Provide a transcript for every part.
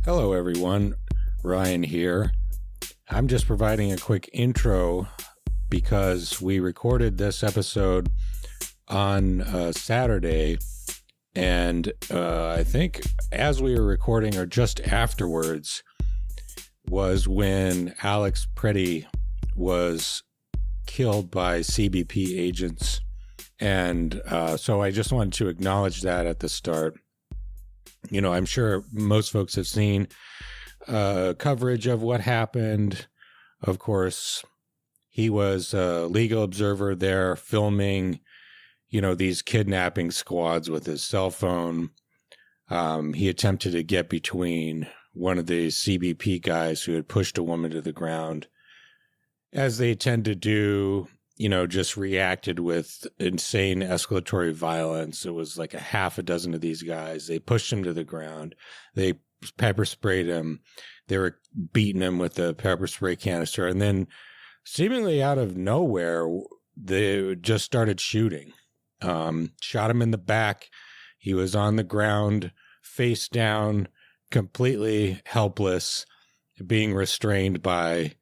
Hello, everyone. Ryan here. I'm just providing a quick intro because we recorded this episode on Saturday, and I think as we were recording or just afterwards was when Alex Pretti was killed by CBP agents. And so I just wanted to acknowledge that at the start. You know, I'm sure most folks have seen coverage of what happened. Of course, he was a legal observer there filming, these kidnapping squads with his cell phone. He attempted to get between one of the CBP guys who had pushed a woman to the ground, as they tend to do. Just reacted with insane escalatory violence. It was like a half a dozen of these guys. They pushed him to the ground. They pepper sprayed him. They were beating him with a pepper spray canister. And then seemingly out of nowhere, they just started shooting. Shot him in the back. He was on the ground, face down, completely helpless, being restrained by,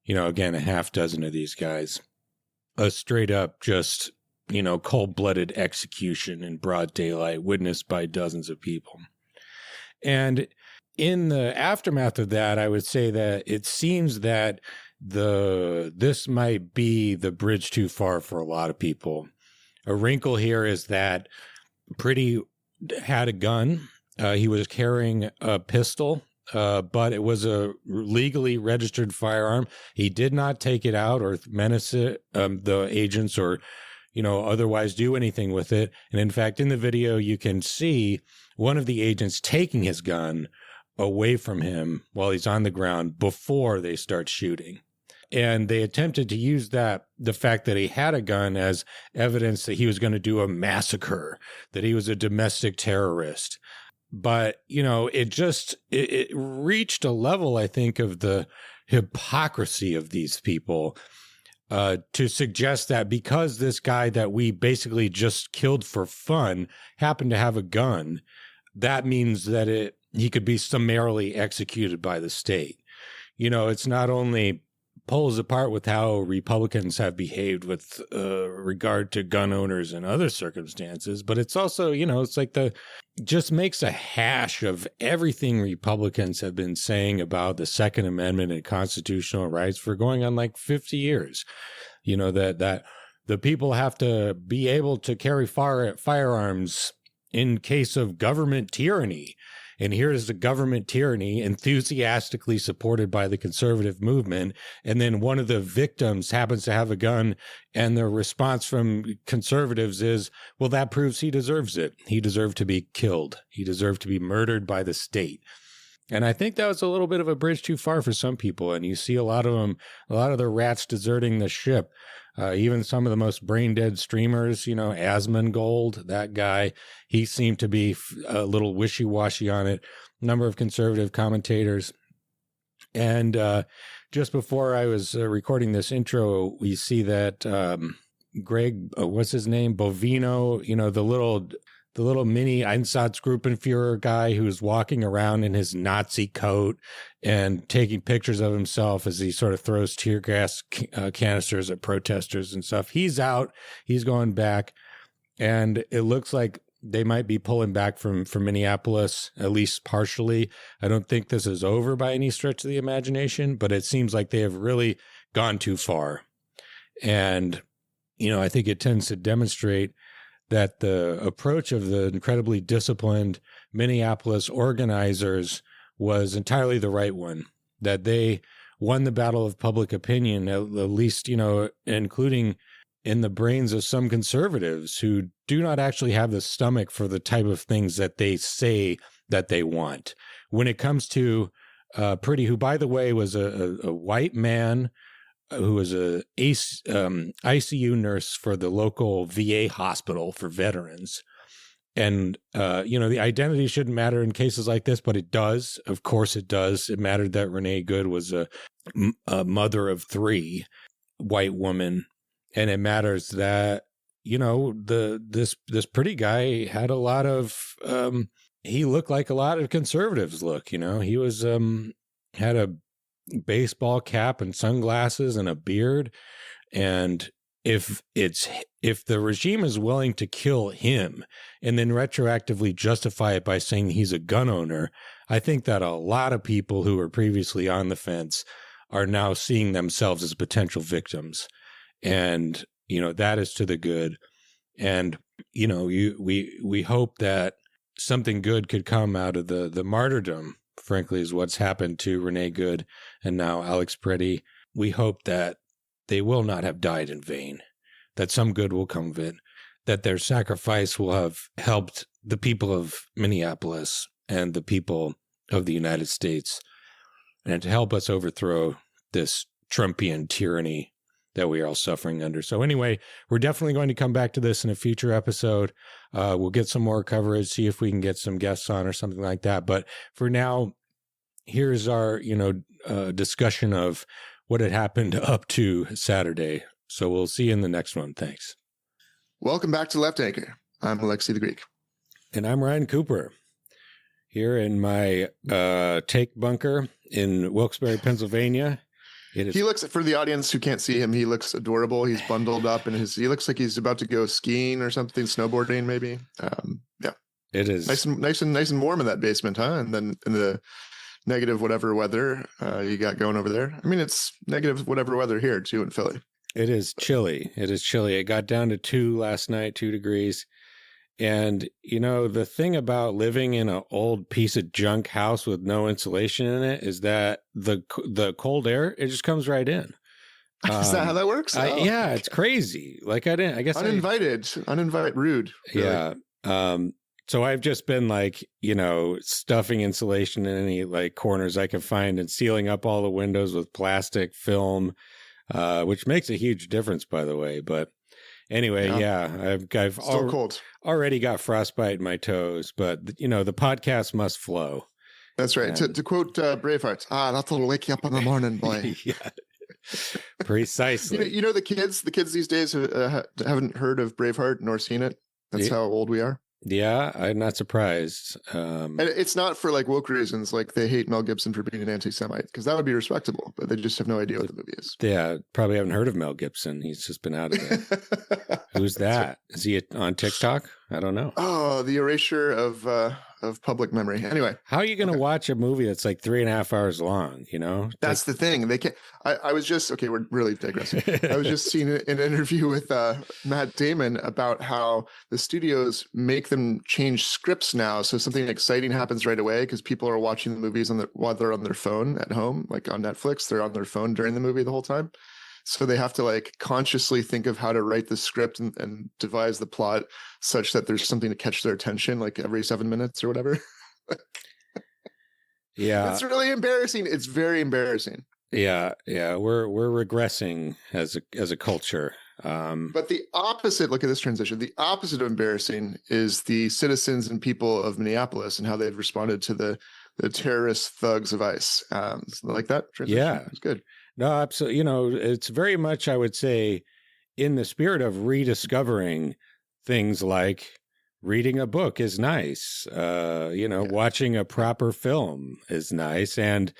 again, a half dozen of these guys. A straight up just, cold-blooded execution in broad daylight witnessed by dozens of people. And in the aftermath of that, I would say that it seems that this might be the bridge too far for a lot of people. A wrinkle here is that Pretti had a gun. He was carrying a pistol. But it was a legally registered firearm. He did not take it out or menace it, the agents, or, otherwise do anything with it. And in fact, in the video, you can see one of the agents taking his gun away from him while he's on the ground before they start shooting. And they attempted to use the fact that he had a gun, as evidence that he was going to do a massacre, that he was a domestic terrorist. But, it reached a level, I think, of the hypocrisy of these people to suggest that because this guy that we basically just killed for fun happened to have a gun, that means that he could be summarily executed by the state. It's not only pulls apart with how Republicans have behaved with regard to gun owners and other circumstances, but it's also, it's like just makes a hash of everything Republicans have been saying about the Second Amendment and constitutional rights for going on like 50 years. That the people have to be able to carry firearms in case of government tyranny. And here is the government tyranny enthusiastically supported by the conservative movement. And then one of the victims happens to have a gun. And the response from conservatives is, well, that proves he deserves it. He deserved to be killed. He deserved to be murdered by the state. And I think that was a little bit of a bridge too far for some people. And you see a lot of them, a lot of the rats deserting the ship. Even some of the most brain-dead streamers, Asmongold, that guy, he seemed to be a little wishy-washy on it. A number of conservative commentators. And just before I was recording this intro, we see that Greg, what's his name? Bovino, the little mini Einsatzgruppenführer guy who's walking around in his Nazi coat and taking pictures of himself as he sort of throws tear gas canisters at protesters and stuff. He's out. He's going back. And it looks like they might be pulling back from Minneapolis, at least partially. I don't think this is over by any stretch of the imagination, but it seems like they have really gone too far. And, I think it tends to demonstrate that the approach of the incredibly disciplined Minneapolis organizers was entirely the right one, that they won the battle of public opinion, at least, including in the brains of some conservatives who do not actually have the stomach for the type of things that they say that they want. When it comes to Pretti, who, by the way, was a white man who was a ICU nurse for the local VA hospital for veterans. And, the identity shouldn't matter in cases like this, but it does. Of course it does. It mattered that Renee Good was a mother of 3, white woman. And it matters that, this Pretti guy had a lot of he looked like a lot of conservatives look. He was had a baseball cap and sunglasses and a beard. And if the regime is willing to kill him and then retroactively justify it by saying he's a gun owner, I think that a lot of people who were previously on the fence are now seeing themselves as potential victims. And, that is to the good. And, we hope that something good could come out of the martyrdom, frankly, is what's happened to Renee Good and now Alex Pretti. We hope that they will not have died in vain, that some good will come of it, that their sacrifice will have helped the people of Minneapolis and the people of the United States, and to help us overthrow this Trumpian tyranny that we are all suffering under. So anyway, we're definitely going to come back to this in a future episode. We'll get some more coverage, see if we can get some guests on or something like that. But for now, here's our, discussion of what had happened up to Saturday. So we'll see you in the next one. Thanks. Welcome back to Left Anchor. I'm Alexi the Greek. And I'm Ryan Cooper, here in my take bunker in Wilkes-Barre, Pennsylvania. He looks, for the audience who can't see him, he looks adorable. He's bundled up and he looks like he's about to go skiing or something, snowboarding maybe. Yeah. It is nice and warm in that basement, huh? And then in the negative whatever weather you got going over there. I mean, it's negative whatever weather here too in Philly. It is chilly. It got down to 2 last night, 2 degrees. And, the thing about living in an old piece of junk house with no insulation in it is that the cold air, it just comes right in. Is that how that works? Yeah, it's crazy. Like uninvited, rude. Really. Yeah. So I've just been stuffing insulation in any corners I can find and sealing up all the windows with plastic film, which makes a huge difference, by the way. But anyway, yeah I've still cold. Already got frostbite in my toes, but the podcast must flow. That's right. To quote Braveheart, that'll wake you up in the morning, boy. Yeah, precisely. The kids these days haven't heard of Braveheart nor seen it. That's how old we are. Yeah, I'm not surprised. And it's not for woke reasons, like they hate Mel Gibson for being an anti-Semite, because that would be respectable, but they just have no idea what the movie is. Yeah, probably haven't heard of Mel Gibson. He's just been out of it. Who's that? Right. Is he on TikTok? I don't know. Oh, the erasure of public memory. Anyway, how are you going to watch a movie that's 3.5 hours long? That's the thing. They can't. I was just we're really digressing. I was just seeing an interview with Matt Damon about how the studios make them change scripts now, so something exciting happens right away because people are watching the movies while they're on their phone at home, like on Netflix. They're on their phone during the movie the whole time. So they have to consciously think of how to write the script and devise the plot such that there's something to catch their attention, every 7 minutes or whatever. Yeah, it's really embarrassing. It's very embarrassing. Yeah. We're regressing as a culture. But the opposite, look at this transition. The opposite of embarrassing is the citizens and people of Minneapolis and how they've responded to the terrorist thugs of ICE. Like that transition? Yeah, it's good. No, absolutely. It's very much, I would say, in the spirit of rediscovering things like reading a book is nice. Watching a proper film is nice. And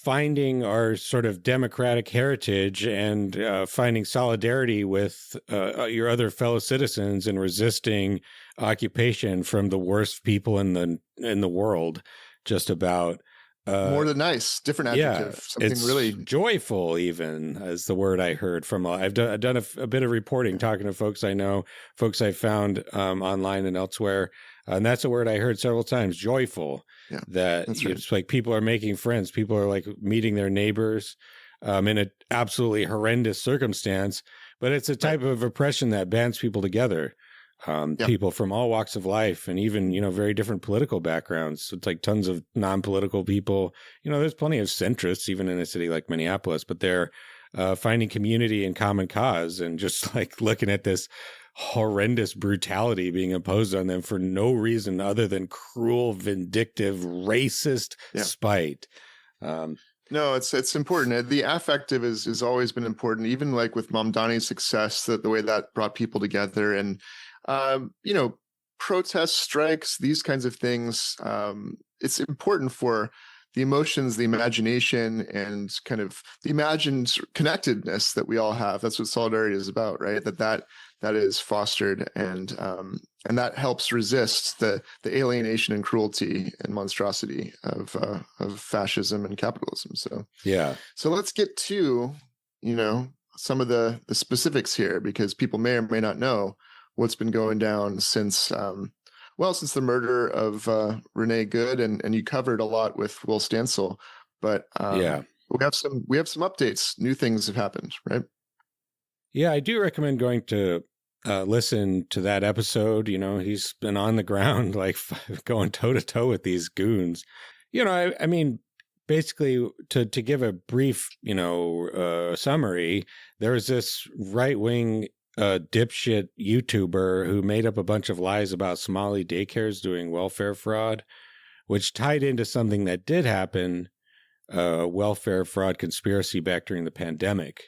finding our sort of democratic heritage and finding solidarity with your other fellow citizens and resisting occupation from the worst people in the world, just about. More than nice, different adjective. Something it's really joyful, even is the word I heard from. I've done a bit of reporting, talking to folks I know, folks I found online and elsewhere, and that's a word I heard several times. Joyful. Yeah, that it's people are making friends, people are meeting their neighbors in an absolutely horrendous circumstance, but it's a type of oppression that bands people together. People from all walks of life and even, very different political backgrounds. It's tons of non-political people. There's plenty of centrists, even in a city like Minneapolis, but they're finding community and common cause and just looking at this horrendous brutality being imposed on them for no reason other than cruel, vindictive, racist spite. No, it's important. The affective has always been important, even with Mamdani's success, the way that brought people together. And protests, strikes, these kinds of things, it's important for the emotions, the imagination, and kind of the imagined connectedness that we all have. That's what solidarity is about, right? That is fostered, and that helps resist the alienation and cruelty and monstrosity of fascism and capitalism. So so let's get to some of the specifics here, because people may or may not know what's been going down since the murder of Renee Good, and you covered a lot with Will Stansel, but we have some updates. New things have happened, right? Yeah, I do recommend going to listen to that episode. He's been on the ground, like going toe to toe with these goons. I mean, basically, to give a brief, summary, there was this right-wing dipshit YouTuber who made up a bunch of lies about Somali daycares doing welfare fraud, which tied into something that did happen, welfare fraud conspiracy back during the pandemic,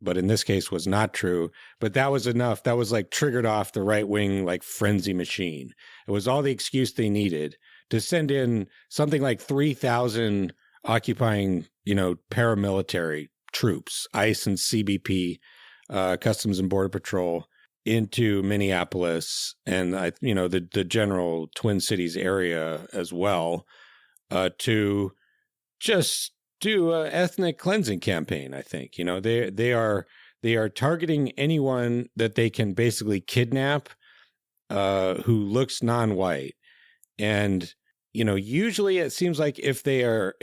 but in this case was not true. But that was enough. That was like triggered off the right-wing like frenzy machine. It was all the excuse they needed to send in something like 3,000 occupying, paramilitary troops, ICE and CBP, Customs and Border Patrol, into Minneapolis and the general Twin Cities area as well, to just do an ethnic cleansing campaign. I think they are targeting anyone that they can basically kidnap, who looks non-white, and usually it seems like if they are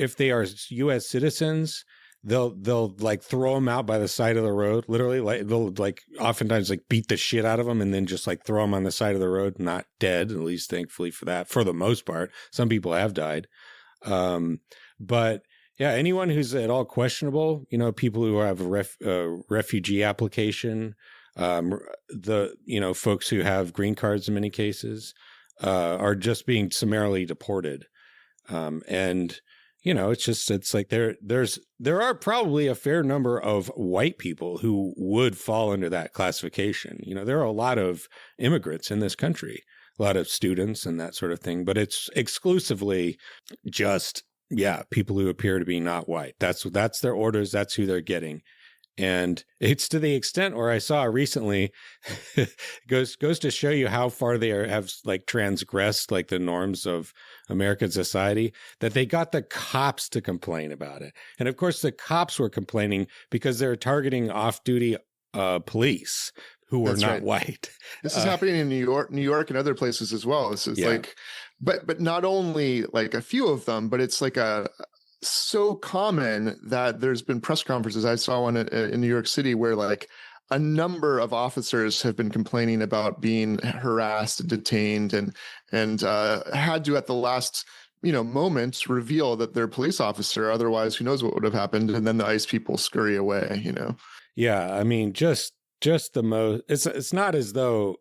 U.S. citizens, they'll like throw them out by the side of the road. Literally, like they'll like oftentimes like beat the shit out of them and then just like throw them on the side of the road, not dead, at least thankfully for that, for the most part. Some people have died. But yeah, anyone who's at all questionable, people who have a refugee application, folks who have green cards in many cases, are just being summarily deported. And it's like there are probably a fair number of white people who would fall under that classification. There are a lot of immigrants in this country, a lot of students and that sort of thing, but it's exclusively just, people who appear to be not white. That's their orders. That's who they're getting. And it's to the extent where I saw recently, goes to show you how far they have like transgressed like the norms of American society, that they got the cops to complain about it. And of course, the cops were complaining because they're targeting off-duty police who were not white. This is happening in New York and other places as well. This is like, but not only like a few of them, but it's like so common that there's been press conferences. I saw one in New York City where like a number of officers have been complaining about being harassed and detained, and had to at the last moment reveal that they're a police officer. Otherwise, who knows what would have happened? And then the ICE people scurry away. Yeah, I mean, just the most. It's not as though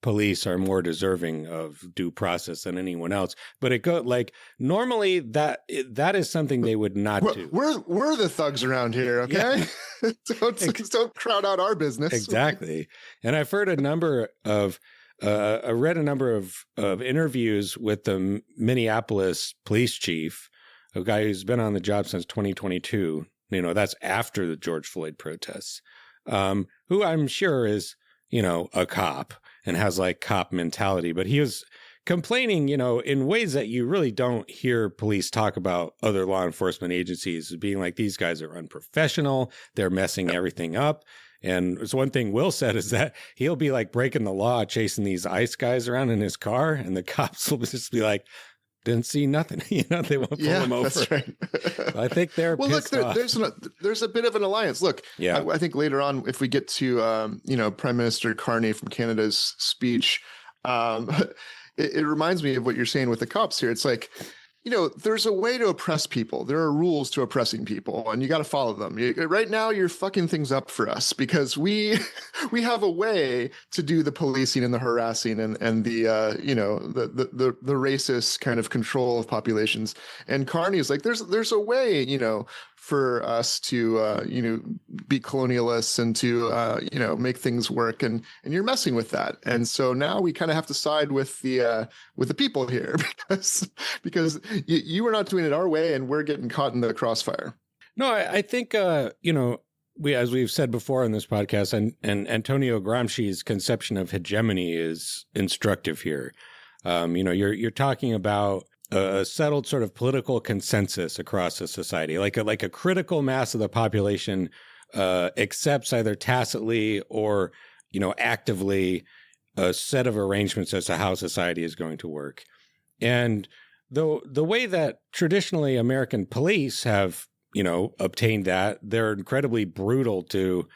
police are more deserving of due process than anyone else, but it go like normally that is something they would not do. We're the thugs around here, okay? Yeah. don't crowd out our business. Exactly. And I've heard a number of I read a number of interviews with the Minneapolis police chief, a guy who's been on the job since 2022. That's after the George Floyd protests, who I'm sure is a cop and has like cop mentality, but he was complaining, in ways that you really don't hear police talk about other law enforcement agencies, being like, these guys are unprofessional. They're messing everything up. And it's one thing Will said is that he'll be like breaking the law, chasing these ICE guys around in his car, and the cops will just be like, didn't see nothing. They won't pull him over. That's right. I think they're pissed off. There's a bit of an alliance. Look, I think later on, if we get to Prime Minister Carney from Canada's speech, it reminds me of what you're saying with the cops here. It's like, there's a way to oppress people. There are rules to oppressing people, and you got to follow them. Right now, you're fucking things up for us because we have a way to do the policing and the harassing and the the racist kind of control of populations. And Carney is like, there's a way, for us to be colonialists and to make things work, and you're messing with that. And so now we kind of have to side with the people here because you are not doing it our way, and we're getting caught in the crossfire. No, I think as we've said before in this podcast, and Antonio Gramsci's conception of hegemony is instructive here. You're talking about a settled sort of political consensus across a society, like a critical mass of the population accepts either tacitly or actively a set of arrangements as to how society is going to work. And the way that traditionally American police have obtained that, they're incredibly brutal to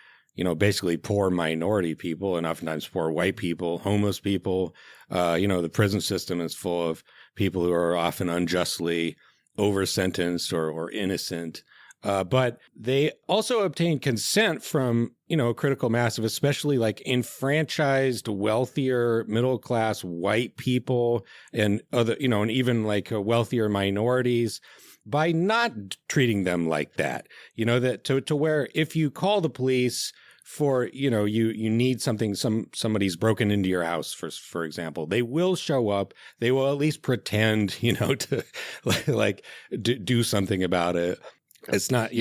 basically poor minority people, and oftentimes poor white people, homeless people. The prison system is full of people who are often unjustly over-sentenced or innocent. But they also obtain consent from, a critical mass of especially like enfranchised, wealthier, middle-class white people and other, and even like wealthier minorities by not treating them like that, that to where if you call the police for, you need something, somebody's broken into your house, for example, they will show up. They will at least pretend, to do something about it. It's not,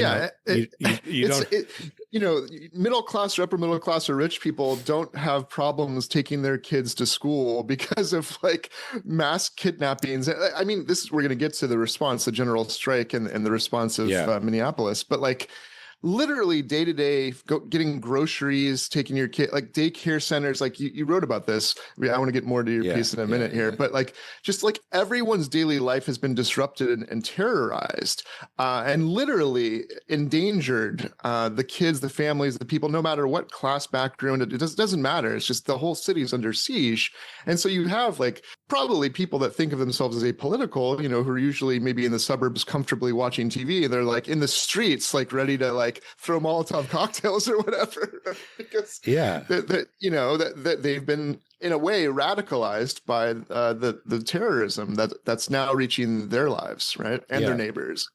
middle class or upper middle class or rich people don't have problems taking their kids to school because of like mass kidnappings. I mean, we're going to get to the response, the general strike and the response of Minneapolis, but like literally day to day, getting groceries, taking your kid, like daycare centers, like you wrote about this. I want to get more to your piece in a minute here, but like, just like everyone's daily life has been disrupted and terrorized and literally endangered. The kids, the families, the people, no matter what class background, it doesn't matter. It's just the whole city is under siege. And so you have like probably people that think of themselves as apolitical, who are usually maybe in the suburbs comfortably watching TV. They're like in the streets, like ready to like throw Molotov cocktails or whatever, because that they've been in a way radicalized by the terrorism that's now reaching their lives, right, and their neighbors.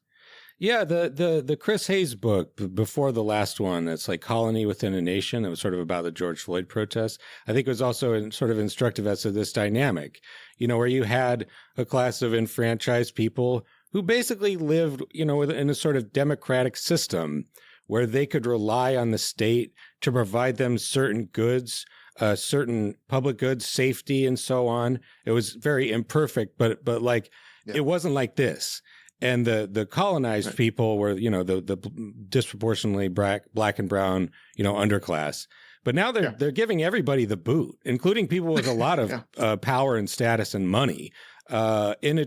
Yeah, the Chris Hayes book before the last one, that's like Colony Within a Nation, that was sort of about the George Floyd protests. I think it was also sort of instructive as to this dynamic, where you had a class of enfranchised people who basically lived, in a sort of democratic system where they could rely on the state to provide them certain goods, certain public goods, safety, and so on. It was very imperfect, but like it wasn't like this. And the colonized people were, the disproportionately black and brown, underclass. But now they're giving everybody the boot, including people with a lot of power and status and money. And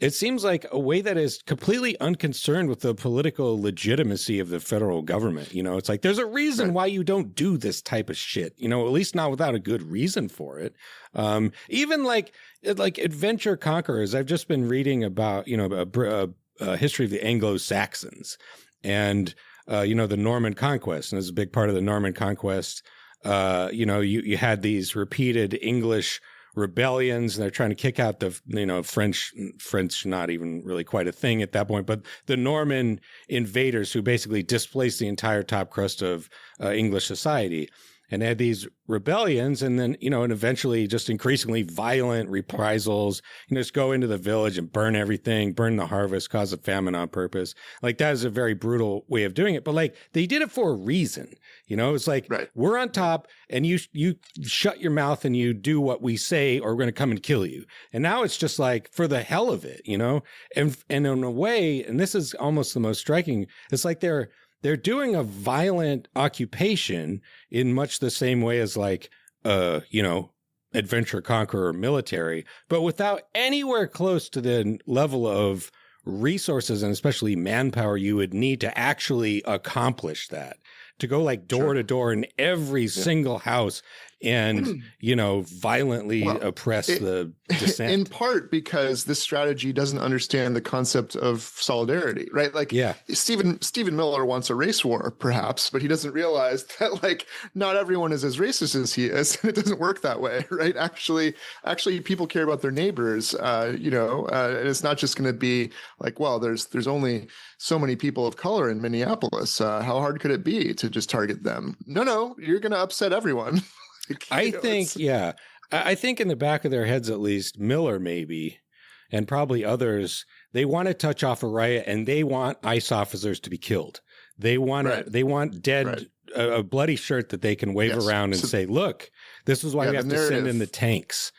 it seems like a way that is completely unconcerned with the political legitimacy of the federal government. It's like there's a reason why you don't do this type of shit, at least not without a good reason for it. Even like adventure conquerors. I've just been reading about, a history of the Anglo-Saxons and, the Norman Conquest. And this is a big part of the Norman Conquest. You had these repeated English rebellions, and they're trying to kick out the French not even really quite a thing at that point, but the Norman invaders who basically displaced the entire top crust of English society. And they had these rebellions, and then, and eventually just increasingly violent reprisals, just go into the village and burn everything, burn the harvest, cause a famine on purpose. Like, that is a very brutal way of doing it. But like, they did it for a reason. It's like, we're on top and you shut your mouth and you do what we say, or we're going to come and kill you. And now it's just like, for the hell of it, and in a way, and this is almost the most striking, it's like they're doing a violent occupation in much the same way as like, adventure conqueror military, but without anywhere close to the level of resources and especially manpower you would need to actually accomplish that. To go like door to door in every single house, and, violently oppress the dissent. In part because this strategy doesn't understand the concept of solidarity, right? Like, Stephen Miller wants a race war, perhaps, but he doesn't realize that, like, not everyone is as racist as he is. It doesn't work that way, right? Actually, people care about their neighbors, and it's not just going to be like, well, there's only so many people of color in Minneapolis. How hard could it be to just target them? No, you're going to upset everyone. I think in the back of their heads, at least, Miller maybe, and probably others, they want to touch off a riot and they want ICE officers to be killed. They want they want dead, a bloody shirt that they can wave around and say, look, this is why we have to send in the tanks.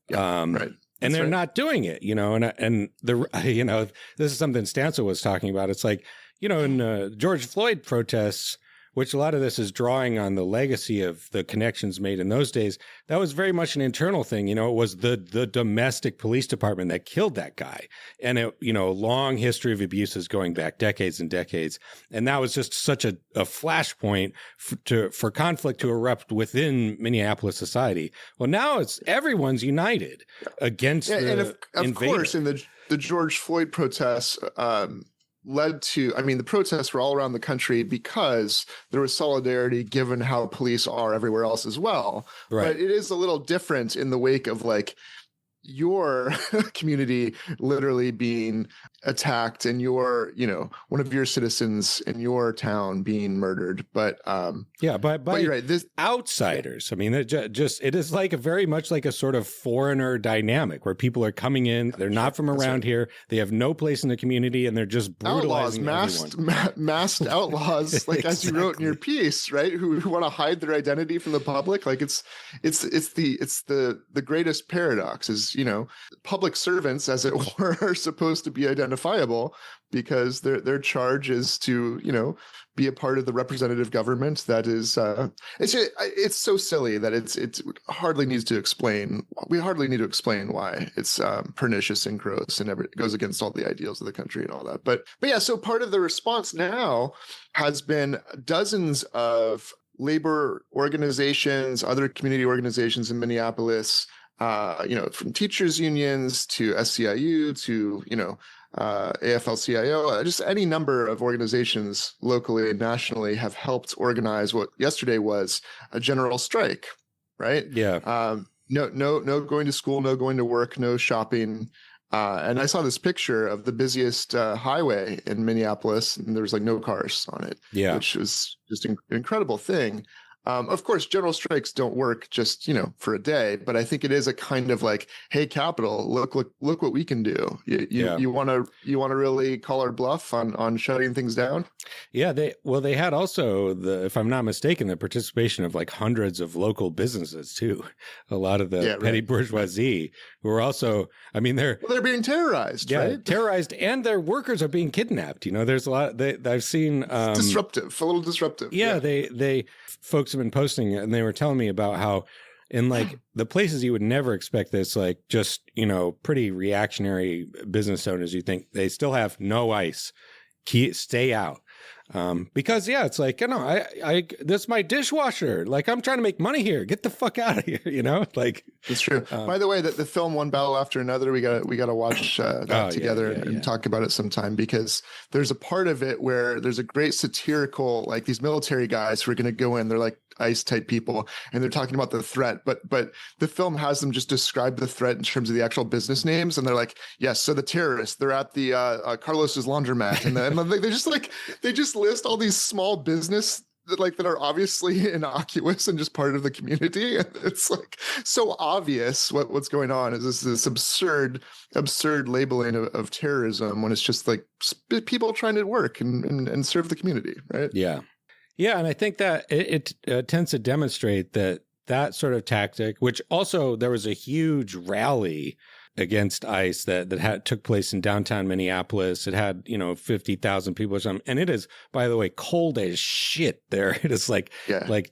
And they're not doing it, and this is something Stancil was talking about. It's like, in George Floyd protests, which a lot of this is drawing on the legacy of the connections made in those days. That was very much an internal thing. It was the domestic police department that killed that guy. And, a long history of abuses going back decades and decades. And that was just such a flashpoint for conflict to erupt within Minneapolis society. Well, now everyone's united against the and of invader. course, in the George Floyd protests, led to, the protests were all around the country because there was solidarity given how police are everywhere else as well. Right. But it is a little different in the wake of, like, your community literally being attacked and your, one of your citizens in your town being murdered. But but you're right. This outsiders. It is like very much like a sort of foreigner dynamic where people are coming in. They're not from around here. They have no place in the community, and they're just brutalizing everyone. Masked outlaws, like as you wrote in your piece, right? Who want to hide their identity from the public. Like it's the greatest paradox is, public servants, as it were, are supposed to be identifiable because their charge is to, be a part of the representative government. That is, it's so silly that it hardly needs to explain. We hardly need to explain why it's pernicious and gross and it goes against all the ideals of the country and all that. But yeah, so part of the response now has been dozens of labor organizations, other community organizations in Minneapolis, from teachers unions to SCIU to, AFL-CIO, just any number of organizations locally and nationally have helped organize what yesterday was a general strike, right? Yeah. No going to school, no going to work, no shopping. And I saw this picture of the busiest highway in Minneapolis, and there was like no cars on it, which was just an incredible thing. Of course, general strikes don't work just, for a day, but I think it is a kind of like, hey, Capitol, look what we can do. You want to really call our bluff on shutting things down? Yeah, they had also if I'm not mistaken, the participation of like hundreds of local businesses too. A lot of the petty bourgeoisie who are also, they're being terrorized, right? Terrorized, and their workers are being kidnapped. There's a lot I've seen a little disruptive. Yeah, they folks have been posting it, and they were telling me about how in like the places you would never expect this, like just, pretty reactionary business owners, you think they still have no ICE, stay out. Because it's like, I this is my dishwasher. Like, I'm trying to make money here. Get the fuck out of here. Like it's true. By the way, that the film One Battle After Another, we got to watch that together and talk about it sometime, because there's a part of it where there's a great satirical, like these military guys who are going to go in, they're like ICE type people, and they're talking about the threat, but the film has them just describe the threat in terms of the actual business names, and they're like, yes, so the terrorists, they're at the Carlos's laundromat, and they just list all these small business that are obviously innocuous and just part of the community. And it's like so obvious what's going on is this absurd labeling of terrorism when it's just like people trying to work and serve the community, right? Yeah, and I think that it tends to demonstrate that sort of tactic, which also there was a huge rally against ICE that took place in downtown Minneapolis. It had 50,000 people or something, and it is, by the way, cold as shit there. It is like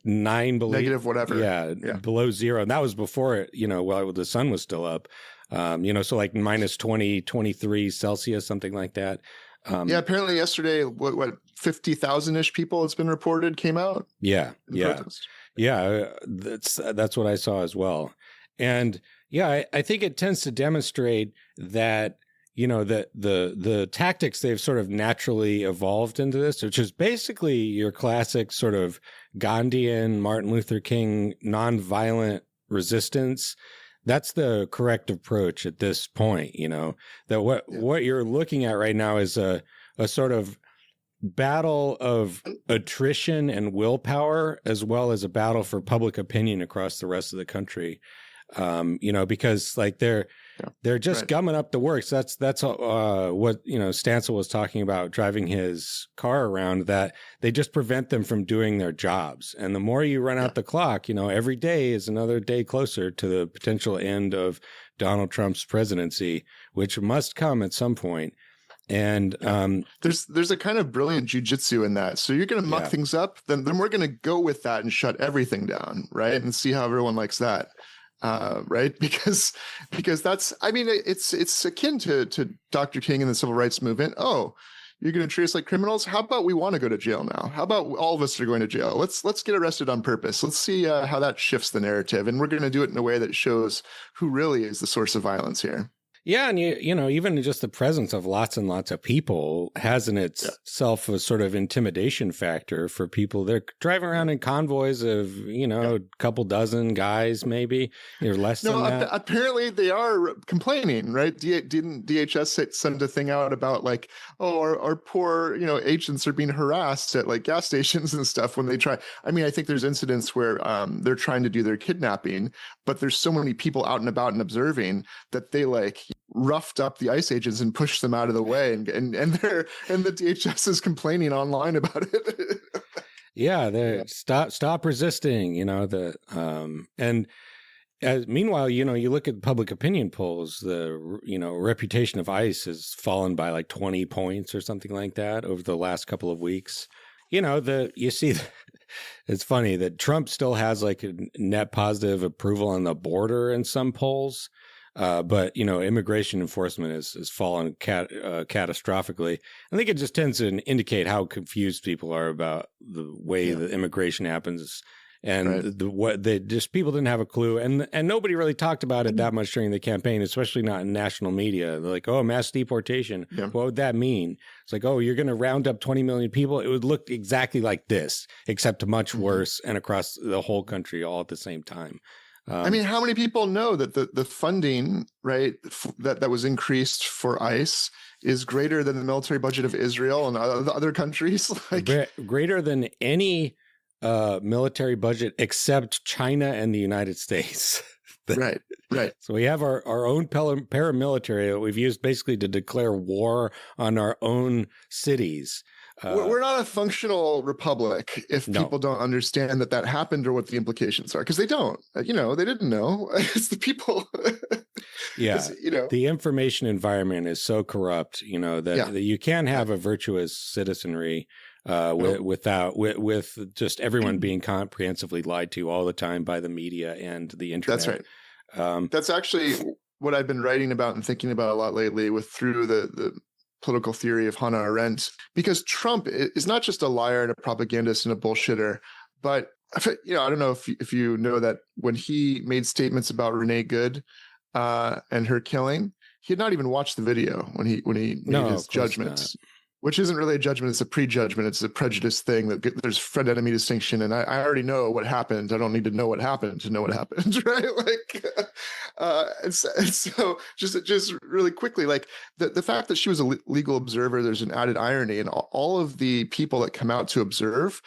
9 below negative whatever, below zero, and that was before it while the sun was still up. So like minus 20, 23 Celsius, something like that. Apparently yesterday, what 50,000-ish people, it's been reported, came out. Yeah. Protest. Yeah, that's what I saw as well. And yeah, I think it tends to demonstrate that, the tactics they've sort of naturally evolved into this, which is basically your classic sort of Gandhian, Martin Luther King, nonviolent resistance. That's the correct approach at this point, that what you're looking at right now is a sort of battle of attrition and willpower, as well as a battle for public opinion across the rest of the country. Because like they're just gumming up the works. That's what Stancil was talking about, driving his car around, that they just prevent them from doing their jobs. And the more you run out the clock, every day is another day closer to the potential end of Donald Trump's presidency, which must come at some point. And there's a kind of brilliant jujitsu in that. So you're going to muck things up, then we're going to go with that and shut everything down, right? And see how everyone likes that. Right? Because that's, I mean, it's akin to Dr. King and the civil rights movement. Oh, you're going to treat us like criminals? How about we want to go to jail now? How about all of us are going to jail? Let's get arrested on purpose. Let's see how that shifts the narrative. And we're going to do it in a way that shows who really is the source of violence here. Yeah, and even just the presence of lots and lots of people has in itself a sort of intimidation factor for people. They're driving around in convoys of, a couple dozen guys, maybe, or less than that. Apparently they are complaining, right? Didn't DHS send a thing out about like, oh, our poor, agents are being harassed at like gas stations and stuff when they try. I mean, I think there's incidents where they're trying to do their kidnapping, but there's so many people out and about and observing that they like roughed up the ICE agents and pushed them out of the way, and the DHS is complaining online about it. They're stop resisting, and meanwhile, you look at public opinion polls, the reputation of ICE has fallen by like 20 points or something like that over the last couple of weeks. It's funny that Trump still has like a net positive approval on the border in some polls. But immigration enforcement has fallen catastrophically. I think it just tends to indicate how confused people are about the way the immigration happens, and people didn't have a clue, and nobody really talked about it that much during the campaign, especially not in national media. They're like, oh, mass deportation. Yeah. What would that mean? It's like, oh, you're going to round up 20 million people. It would look exactly like this, except much worse, and across the whole country all at the same time. I mean, how many people know that the funding, right, that was increased for ICE is greater than the military budget of Israel and other countries? Like greater than any military budget except China and the United States. Right. So we have our own paramilitary that we've used basically to declare war on our own cities. We're not a functional republic if people don't understand that happened or what the implications are, because they don't. They didn't know. It's the people. The information environment is so corrupt, that you can't have a virtuous citizenry with just everyone being comprehensively lied to all the time by the media and the internet. That's right. That's actually what I've been writing about and thinking about a lot lately through the political theory of Hannah Arendt, because Trump is not just a liar and a propagandist and a bullshitter, but I don't know if you know that when he made statements about Renee Good and her killing, he had not even watched the video when he made his judgments. Which isn't really a judgment, it's a prejudgment, it's a prejudice thing that there's friend-enemy distinction, and I already know what happened. I don't need to know what happened to know what happened, right? Like, and so just really quickly, like the fact that she was a legal observer, there's an added irony, and all of the people that come out to observe,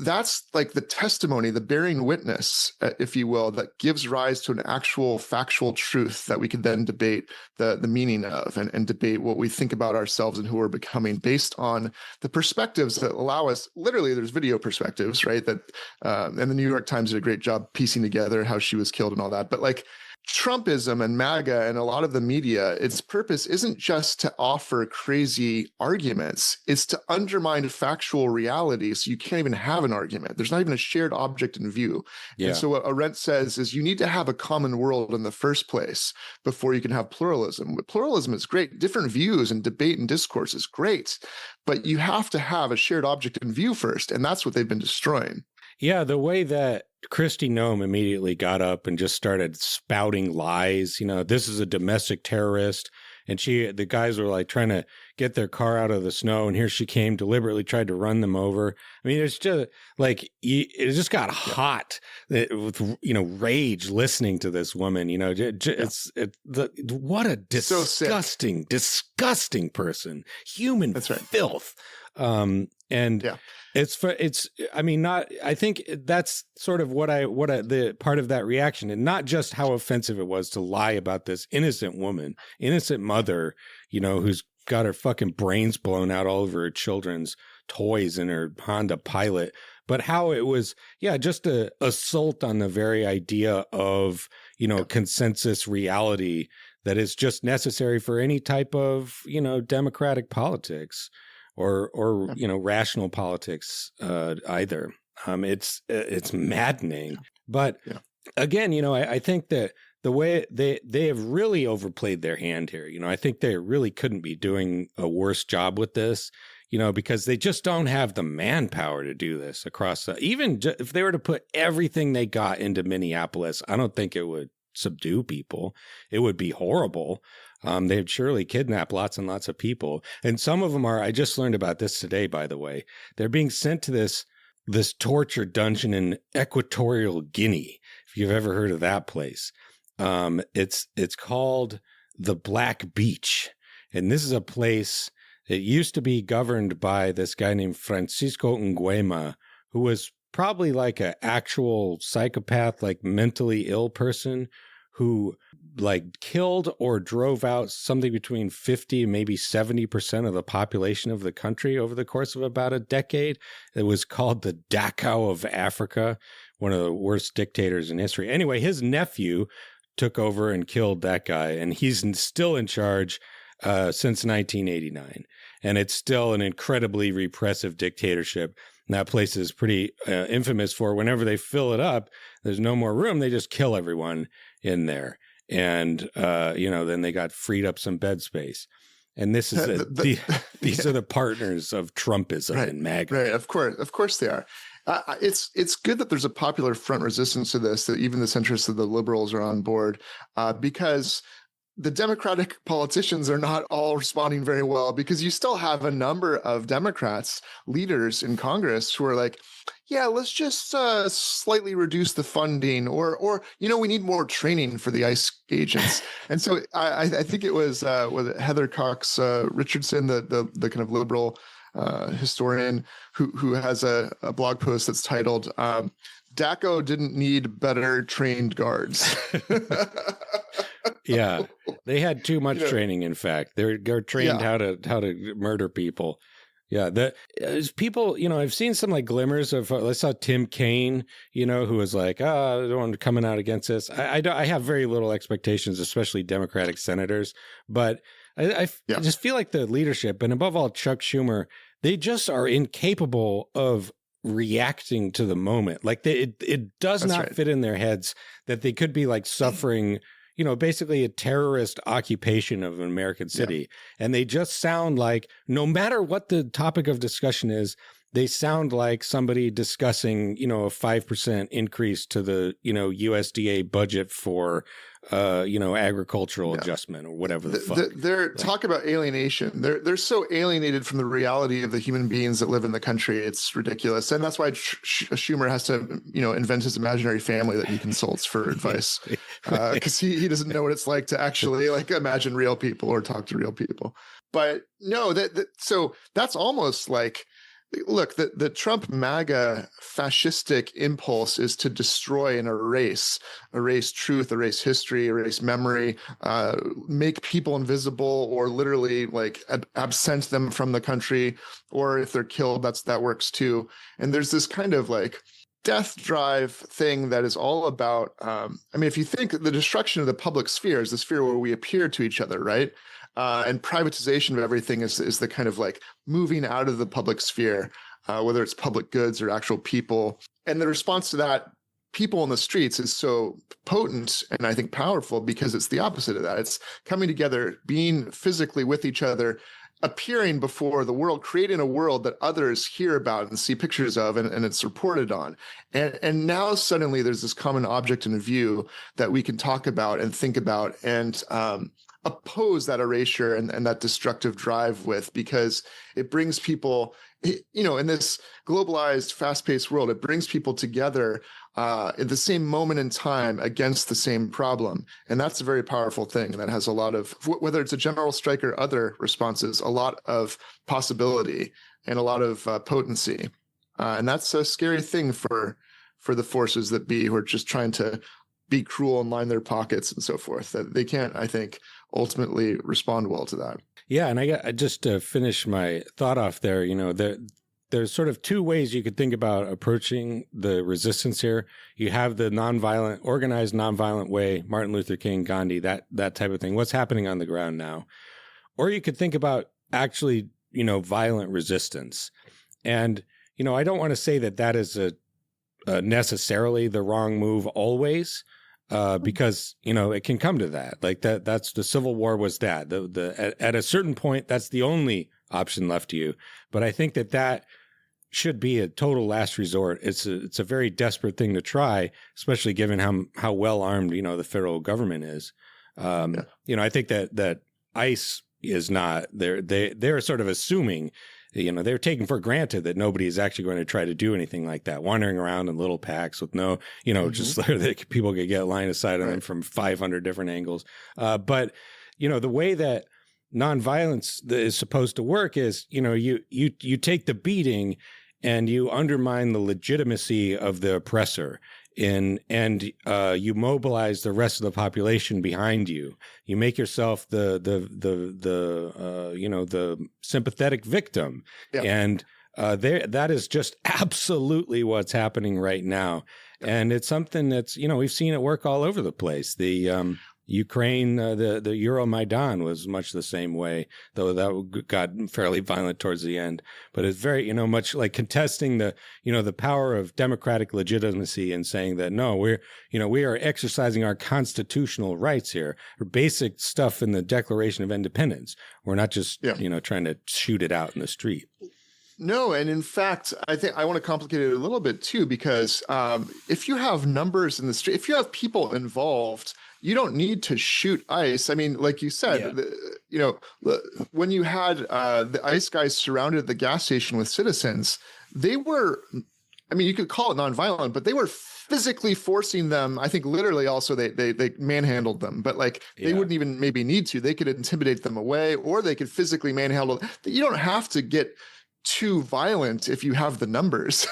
that's like the testimony, the bearing witness, if you will, that gives rise to an actual factual truth that we can then debate the meaning of and debate what we think about ourselves and who we're becoming based on the perspectives that allow us. Literally, there's video perspectives, right? That and the New York Times did a great job piecing together how she was killed and all that. But like Trumpism and MAGA and a lot of the media, its purpose isn't just to offer crazy arguments. It's to undermine factual reality so you can't even have an argument. There's not even a shared object in view. Yeah. And so what Arendt says is you need to have a common world in the first place before you can have pluralism. Pluralism is great. Different views and debate and discourse is great. But you have to have a shared object in view first. And that's what they've been destroying. Yeah, the way that Kristi Noem immediately got up and just started spouting lies, this is a domestic terrorist. And the guys were like trying to get their car out of the snow. And here she came, deliberately tried to run them over. I mean, it's just like, it just got hot with, rage listening to this woman, what a disgusting, disgusting person, human filth. I think that's sort of the part of that reaction, and not just how offensive it was to lie about this innocent woman, innocent mother, who's got her fucking brains blown out all over her children's toys in her Honda Pilot, but how it was, just a assault on the very idea of, consensus reality that is just necessary for any type of, democratic politics. Or rational politics either. It's maddening. But again, I think that the way they have really overplayed their hand here. I think they really couldn't be doing a worse job with this. Because they just don't have the manpower to do this across. Even if they were to put everything they got into Minneapolis, I don't think it would subdue people. It would be horrible. They'd surely kidnap lots and lots of people. And some of them are, I just learned about this today, by the way, they're being sent to this torture dungeon in Equatorial Guinea. If you've ever heard of that place, it's called the Black Beach. And this is a place that used to be governed by this guy named Francisco Nguema, who was probably like an actual psychopath, like mentally ill person who like killed or drove out something between 50 and maybe 70% of the population of the country over the course of about a decade. It was called the Dachau of Africa, one of the worst dictators in history. Anyway, his nephew took over and killed that guy, and he's still in charge since 1989. And it's still an incredibly repressive dictatorship. And that place is pretty infamous for whenever they fill it up, there's no more room. They just kill everyone in there. And, then they got freed up some bed space. And this is these are the partners of Trumpism and MAGA. Right. Of course they are. It's good that there's a popular front resistance to this, that even the centrists of the liberals are on board, because the Democratic politicians are not all responding very well, because you still have a number of Democrats leaders in Congress who are like, yeah, let's just slightly reduce the funding, or we need more training for the ICE agents. And so I think it was Heather Cox Richardson, the kind of liberal historian who has a blog post that's titled "DACO didn't need better trained guards." Yeah, they had too much training. In fact, they're trained how to murder people. Yeah, there's people. I've seen some like glimmers of. I saw Tim Kaine, who was like, I don't want coming out against this. I have very little expectations, especially Democratic senators. But I just feel like the leadership, and above all, Chuck Schumer, they just are incapable of reacting to the moment. Like it does not fit in their heads that they could be like suffering. Basically a terrorist occupation of an American city. Yeah. And they just sound like, no matter what the topic of discussion is, they sound like somebody discussing, a 5% increase to the, USDA budget for, agricultural adjustment or whatever the fuck. They're talk about alienation. They're so alienated from the reality of the human beings that live in the country. It's ridiculous. And that's why Schumer has to, invent his imaginary family that he consults for advice. Because he doesn't know what it's like to actually like imagine real people or talk to real people. But no, so that's almost like, look, the Trump MAGA fascistic impulse is to destroy and erase truth, erase history, erase memory, make people invisible, or literally like absent them from the country, or if they're killed, that works too. And there's this kind of like death drive thing that is all about, if you think the destruction of the public sphere is the sphere where we appear to each other, right? And privatization of everything is the kind of like moving out of the public sphere, whether it's public goods or actual people. And the response to that, people in the streets, is so potent and I think powerful, because it's the opposite of that. It's coming together, being physically with each other, appearing before the world, creating a world that others hear about and see pictures of, and it's reported on. And now suddenly there's this common object in view that we can talk about and think about and oppose that erasure and that destructive drive with, because it brings people, in this globalized, fast-paced world, it brings people together at the same moment in time against the same problem. And that's a very powerful thing. And that has a lot of, whether it's a general strike or other responses, a lot of possibility and a lot of potency. And that's a scary thing for the forces that be, who are just trying to be cruel and line their pockets and so forth. That they can't, I think, ultimately respond well to that. Yeah, and I just to finish my thought off there, there's sort of two ways you could think about approaching the resistance here. You have the nonviolent, organized nonviolent way, Martin Luther King, Gandhi, that type of thing. What's happening on the ground now? Or you could think about actually, violent resistance. And, I don't want to say that is a necessarily the wrong move always. Because it can come to that. Like that's the Civil War was that. At a certain point, that's the only option left to you. But I think that should be a total last resort. It's a very desperate thing to try, especially given how well armed the federal government is. I think that ICE is not. They're sort of assuming. They're taking for granted that nobody is actually going to try to do anything like that, wandering around in little packs with no, just that people could get line of sight on them from 500 different angles. But, the way that nonviolence is supposed to work is, you take the beating and you undermine the legitimacy of the oppressor. And you mobilize the rest of the population behind you. You make yourself the sympathetic victim, and that is just absolutely what's happening right now. And it's something that's we've seen it work all over the place. The Ukraine, the Euromaidan was much the same way, though that got fairly violent towards the end. But it's very, much like contesting the power of democratic legitimacy and saying that, no, we are exercising our constitutional rights here, or basic stuff in the Declaration of Independence. We're not just, trying to shoot it out in the street. No, and in fact, I think I want to complicate it a little bit too, because if you have numbers in the street, if you have people involved, you don't need to shoot ICE. I mean, like you said, when you had the ICE guys surrounded the gas station with citizens, they were, you could call it nonviolent, but they were physically forcing them. I think literally also they manhandled them, but they wouldn't even maybe need to. They could intimidate them away, or they could physically manhandle. You don't have to get too violent if you have the numbers.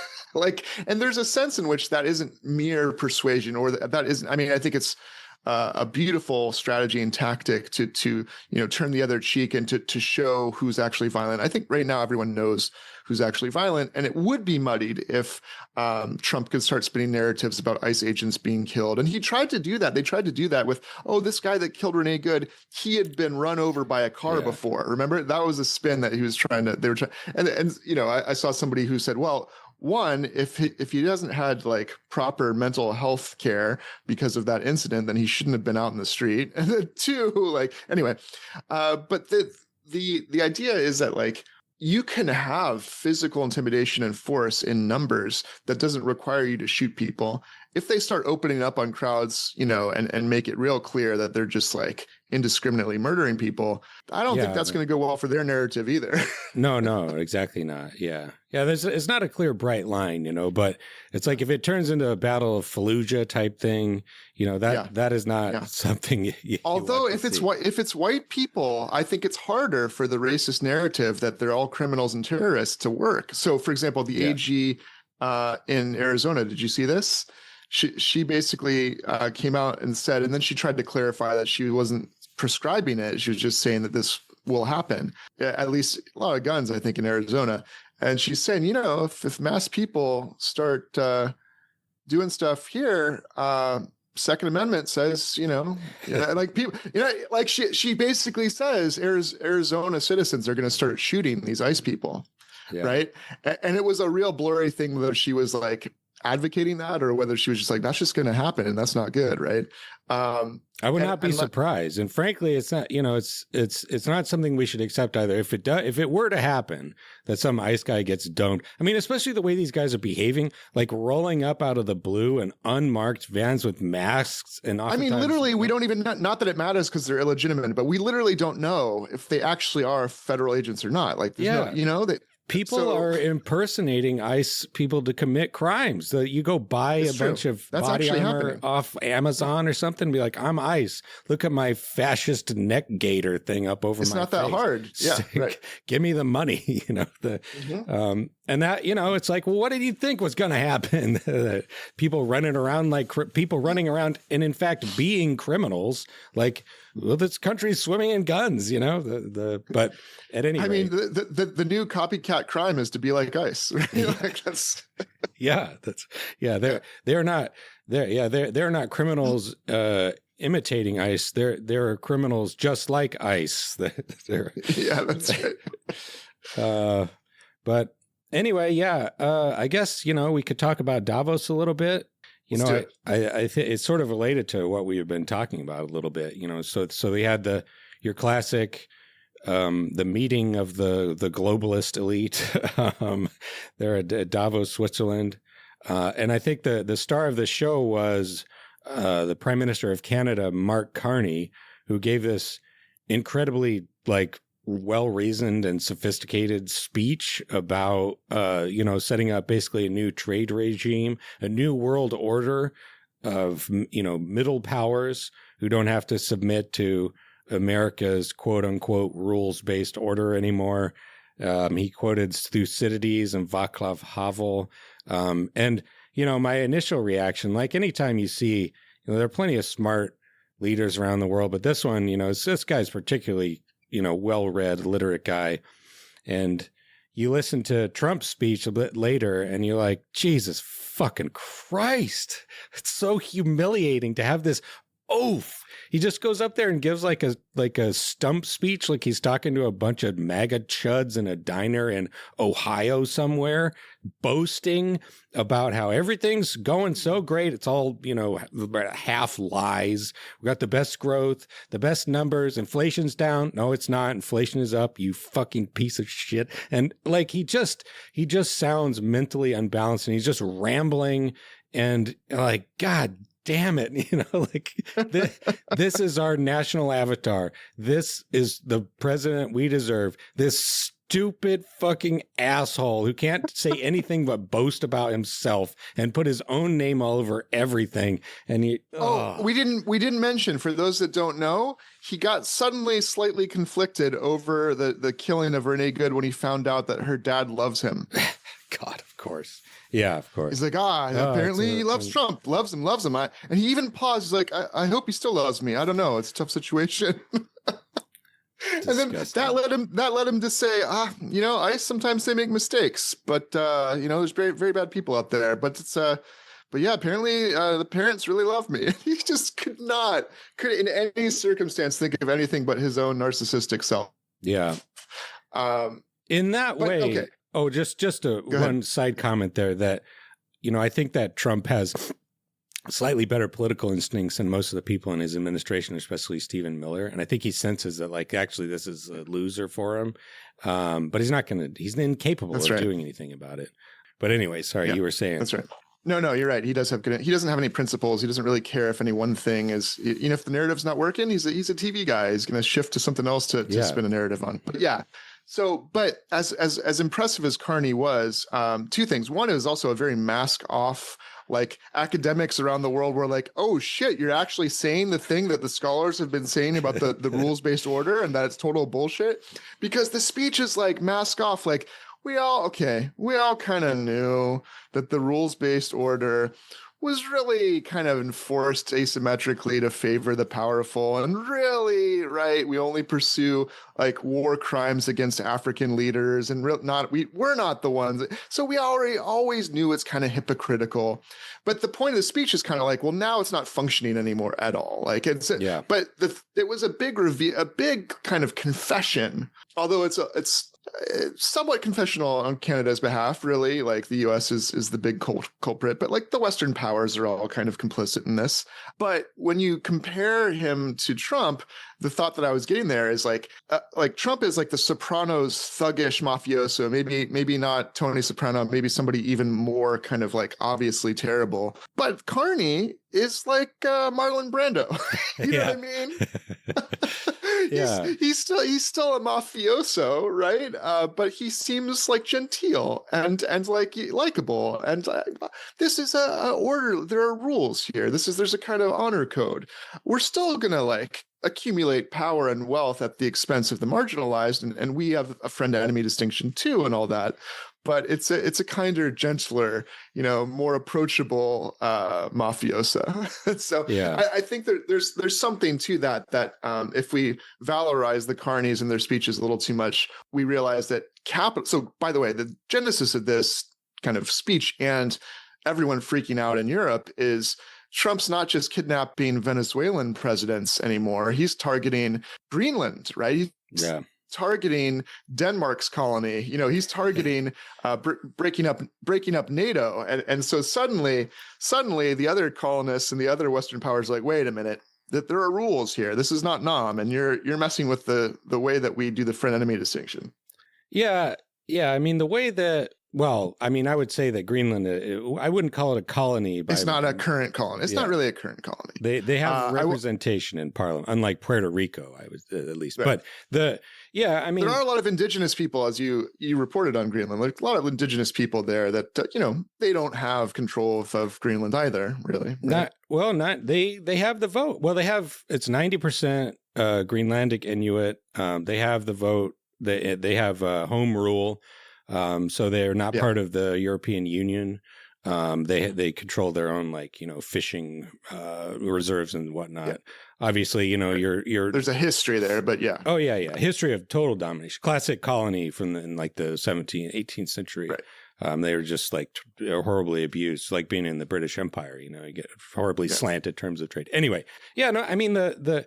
And there's a sense in which that isn't mere persuasion, or that isn't, I think it's a beautiful strategy and tactic to turn the other cheek and to show who's actually violent. I think right now everyone knows who's actually violent, and it would be muddied if Trump could start spinning narratives about ICE agents being killed. And he tried to do that. They tried to do that with, this guy that killed Renee Good, he had been run over by a car before. Remember? That was a spin that he was trying to, I saw somebody who said, well, one, if he doesn't had proper mental health care because of that incident, then he shouldn't have been out in the street. And then two, anyway, but the idea is that you can have physical intimidation and force in numbers that doesn't require you to shoot people. If they start opening up on crowds, and make it real clear that they're just indiscriminately murdering people, I don't think that's going to go well for their narrative either. No, exactly not. Yeah. It's not a clear, bright line, but it's if it turns into a Battle of Fallujah type thing, that is not something. Although if it's white people, I think it's harder for the racist narrative that they're all criminals and terrorists to work. So, for example, the AG in Arizona, did you see this? She basically came out and said, and then she tried to clarify that she wasn't prescribing it. She was just saying that this will happen. At least a lot of guns, I think, in Arizona. And she's saying, if mass people start doing stuff here, Second Amendment says, people, she basically says Arizona citizens are going to start shooting these ICE people. Yeah. Right. And it was a real blurry thing, though. She was advocating that, or whether she was just like, that's just going to happen and that's not good, right? I would not be surprised, and frankly, it's not. It's not something we should accept either. If it were to happen that some ICE guy gets domed, I mean, especially the way these guys are behaving, like rolling up out of the blue in unmarked vans with masks, and I mean, literally, we don't even not that it matters because they're illegitimate, but we literally don't know if they actually are federal agents or not. Like, people are impersonating ICE people to commit crimes. So you go buy a bunch of body armor off Amazon or something and be like, I'm ICE. Look at my fascist neck gaiter thing up over my face. It's not that hard. Yeah, right. Give me the money, and that, it's like, well, what did you think was going to happen? People running around and in fact being criminals, like, well, this country's swimming in guns, but at any rate. I mean, the new copycat crime is to be like ICE. Right? Yeah. Like that's they're not criminals imitating ICE. They're criminals just like ICE. Yeah, that's right. But anyway, I guess, we could talk about Davos a little bit. I think it's sort of related to what we've been talking about a little bit, so they had your classic, the meeting of the globalist elite. They're at Davos, Switzerland. And I think the star of the show was the Prime Minister of Canada, Mark Carney, who gave this incredibly well-reasoned and sophisticated speech about, setting up basically a new trade regime, a new world order of, middle powers who don't have to submit to America's quote unquote rules-based order anymore. He quoted Thucydides and Václav Havel. And my initial reaction, like anytime you see, there are plenty of smart leaders around the world, but this one, this guy's particularly well-read, literate guy. And you listen to Trump's speech a bit later and you're like, Jesus fucking Christ. It's so humiliating to have this oaf. He just goes up there and gives like a stump speech, like he's talking to a bunch of MAGA chuds in a diner in Ohio somewhere, boasting about how everything's going so great. It's all, half lies. We got the best growth, the best numbers. Inflation's down. No, it's not. Inflation is up. You fucking piece of shit. And like, he just sounds mentally unbalanced and he's just rambling and like, God damn it. This is our national avatar. This is the president we deserve. This stupid fucking asshole who can't say anything but boast about himself and put his own name all over everything. And we didn't mention, for those that don't know, he got suddenly slightly conflicted over the killing of Renee Good when he found out that her dad loves him. God, of course. Yeah, of course. He's like, apparently he loves Trump, loves him. And he even paused. He's like, I hope he still loves me. I don't know. It's a tough situation. And then that led him to say, I sometimes they make mistakes, but there's very, very bad people out there. But apparently the parents really love me. He just could in any circumstance think of anything but his own narcissistic self. Yeah. In that way. Okay. Oh, just one side comment there that, I think that Trump has slightly better political instincts than most of the people in his administration, especially Stephen Miller. And I think he senses that, actually this is a loser for him. But he's incapable of doing anything about it. But anyway, sorry, you were saying. That's right. No, you're right. He doesn't have any principles. He doesn't really care if any one thing is, if the narrative's not working, he's a TV guy. He's going to shift to something else to spin a narrative on. But yeah. So, but as impressive as Carney was, two things. One is also a very mask off, academics around the world were like, oh shit, you're actually saying the thing that the scholars have been saying about the rules-based order and that it's total bullshit. Because the speech is mask off, we all kind of knew that the rules-based order was really kind of enforced asymmetrically to favor the powerful. And really, right, we only pursue war crimes against African leaders and we're not the ones. So we always knew it's kind of hypocritical. But the point of the speech is kind of well, now it's not functioning anymore at all. But it was a big kind of confession, although it's somewhat confessional on Canada's behalf, really. Like the US is the big culprit, but like the Western powers are all kind of complicit in this. But when you compare him to Trump, the thought that I was getting there is like Trump is like the Sopranos thuggish mafioso, maybe not Tony Soprano, maybe somebody even more kind of like obviously terrible. But Carney is like Marlon Brando. You know what I mean? Yeah. He's still a mafioso, right? But he seems like genteel and like likable. And this is a order. There are rules here. There's a kind of honor code. We're still gonna like accumulate power and wealth at the expense of the marginalized, and we have a friend-enemy distinction too, and all that. But it's a kinder, gentler, more approachable mafiosa. So Yeah. I think there's something to that if we valorize the Carneys and their speeches a little too much, we realize that capital. So by the way, the genesis of this kind of speech and everyone freaking out in Europe is Trump's not just kidnapping Venezuelan presidents anymore. He's targeting Greenland, right? Yeah. Targeting Denmark's colony. He's targeting breaking up NATO. And so suddenly the other colonists and the other Western powers are like, wait a minute, that there are rules here. This is not NAM, and you're messing with the way that we do the friend enemy distinction. Yeah. I mean, the way that, well, I mean, I would say that Greenland, I wouldn't call it a colony. It's not a current colony. It's not really a current colony. They have representation in Parliament, unlike Puerto Rico, I would at least. Right. But I mean, there are a lot of indigenous people, as you reported on Greenland. Like a lot of indigenous people there that they don't have control of Greenland either, really. Right? They have the vote. Well, it's 90% Greenlandic Inuit. They have the vote. They have home rule. So they're not part of the European Union. They control their own fishing reserves and whatnot. Yeah. Obviously, you're there's a history there, but yeah. Oh yeah. History of total domination. Classic colony from the 17th, 18th century. Right. They were just horribly abused, like being in the British Empire. You get horribly slanted terms of trade. Anyway, I mean the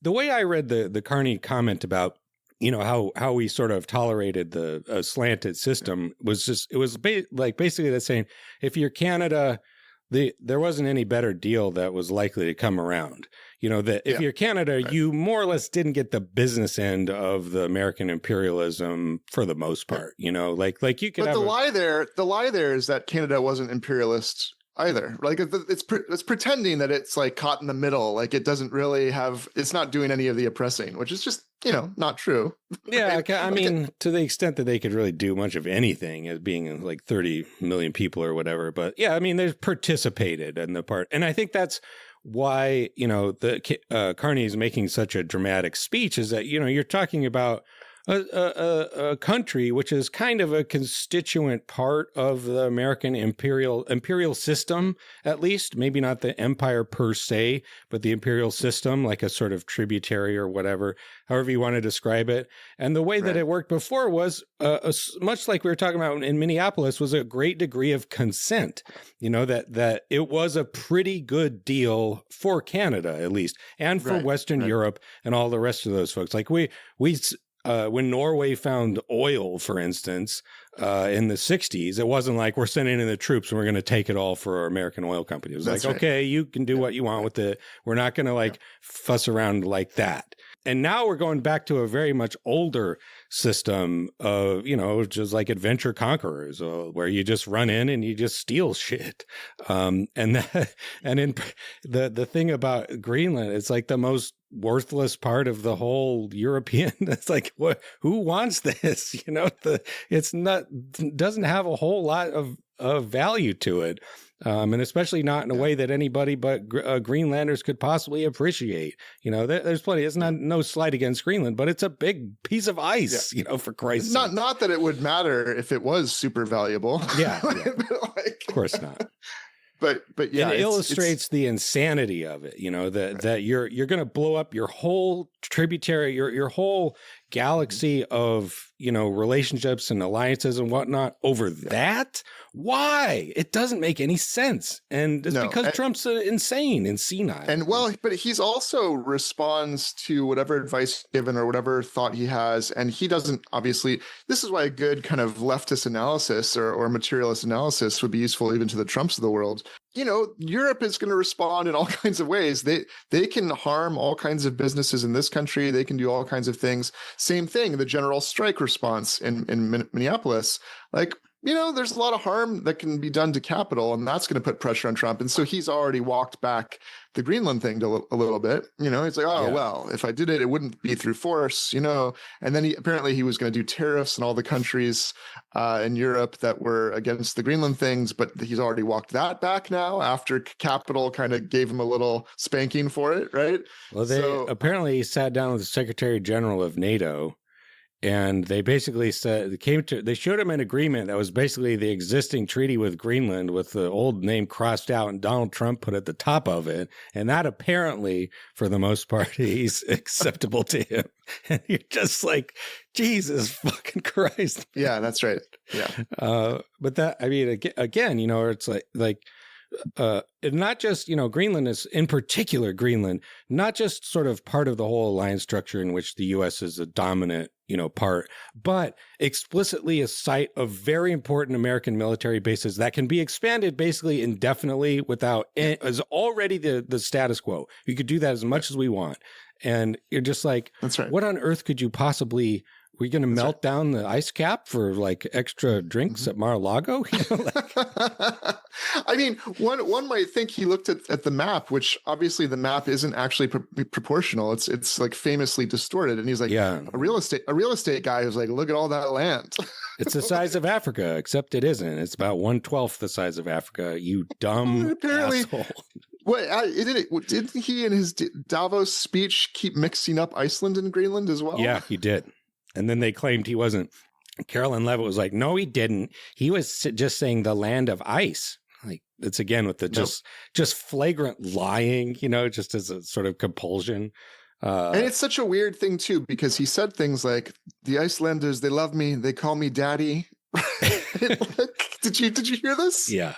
way I read the Carney comment about how we sort of tolerated the slanted system was just, it was basically that saying, if you're Canada, there wasn't any better deal that was likely to come around. That if you're Canada, right, you more or less didn't get the business end of the American imperialism for the most part. Like you could. But the lie there is that Canada wasn't imperialist either. Like it's pretending that it's like caught in the middle. Like it doesn't really it's not doing any of the oppressing, which is just not true. Yeah, I mean, to the extent that they could really do much of anything as being like 30 million people or whatever. But yeah, I mean, they've participated in the part, and I think that's why Carney is making such a dramatic speech. Is that you're talking about a country which is kind of a constituent part of the American imperial system, at least, maybe not the empire per se, but the imperial system, like a sort of tributary or whatever, however you want to describe it. And the way that it worked before was much like we were talking about in Minneapolis, was a great degree of consent, that it was a pretty good deal for Canada, at least, and for Western Europe and all the rest of those folks. Like we when Norway found oil, for instance, in the 60s, it wasn't like we're sending in the troops and we're going to take it all for our American oil company. It was okay, you can do what you want with it. We're not going to fuss around like that. And now we're going back to a very much older system of, just like adventure conquerors, where you just run in and you just steal shit. And in the thing about Greenland, it's like the most worthless part of the whole European. It's like, who wants this? It's not, doesn't have a whole lot of value to it. And especially not in a way that anybody but Greenlanders could possibly appreciate. There's plenty. It's no slight against Greenland, but it's a big piece of ice. For Christ's sake. Not that it would matter if it was super valuable. Yeah. Of course not. But yeah, it illustrates the insanity of it. That you're going to blow up your whole tributary, your whole galaxy of relationships and alliances and whatnot over that. Why? It doesn't make any sense. And it's because Trump's insane and senile. And well, but he's also responds to whatever advice given or whatever thought he has. And he doesn't, obviously, this is why a good kind of leftist analysis or materialist analysis would be useful even to the Trumps of the world. Europe is going to respond in all kinds of ways. They can harm all kinds of businesses in this country. They can do all kinds of things. Same thing, the general strike response in Minneapolis. There's a lot of harm that can be done to capital, and that's going to put pressure on Trump. And so he's already walked back the Greenland thing a little bit. He's like, well, if I did it, it wouldn't be through force, And then apparently he was going to do tariffs in all the countries in Europe that were against the Greenland things, but he's already walked that back now after capital kind of gave him a little spanking for it, right? Well, they apparently sat down with the Secretary General of NATO. And they basically said they showed him an agreement that was basically the existing treaty with Greenland with the old name crossed out and Donald Trump put at the top of it. And that apparently, for the most part, is acceptable to him. And you're just like, Jesus fucking Christ. Yeah, that's right. Yeah. But that, I mean, again, it's like, not just, Greenland is, in particular, Greenland, not just sort of part of the whole alliance structure in which the U.S. is a dominant, part, but explicitly a site of very important American military bases that can be expanded basically indefinitely without, is already the status quo. You could do that as much as we want. And you're just like, that's right. What on earth could you possibly... Are we going to melt down the ice cap for extra drinks at Mar-a-Lago? I mean, one might think he looked at the map, which obviously the map isn't actually proportional. It's like famously distorted. And he's like, a real estate guy who's like, look at all that land. It's the size of Africa, except it isn't. It's about 1/12 the size of Africa. You dumb asshole. Didn't he in his Davos speech keep mixing up Iceland and Greenland as well? Yeah, he did. And then they claimed he wasn't. Carolyn Levitt was like, no, he didn't. He was just saying the land of ice. Like, it's again with the just flagrant lying, just as a sort of compulsion. And it's such a weird thing, too, because he said things like, the Icelanders, they love me. They call me daddy. Did you hear this? Yeah.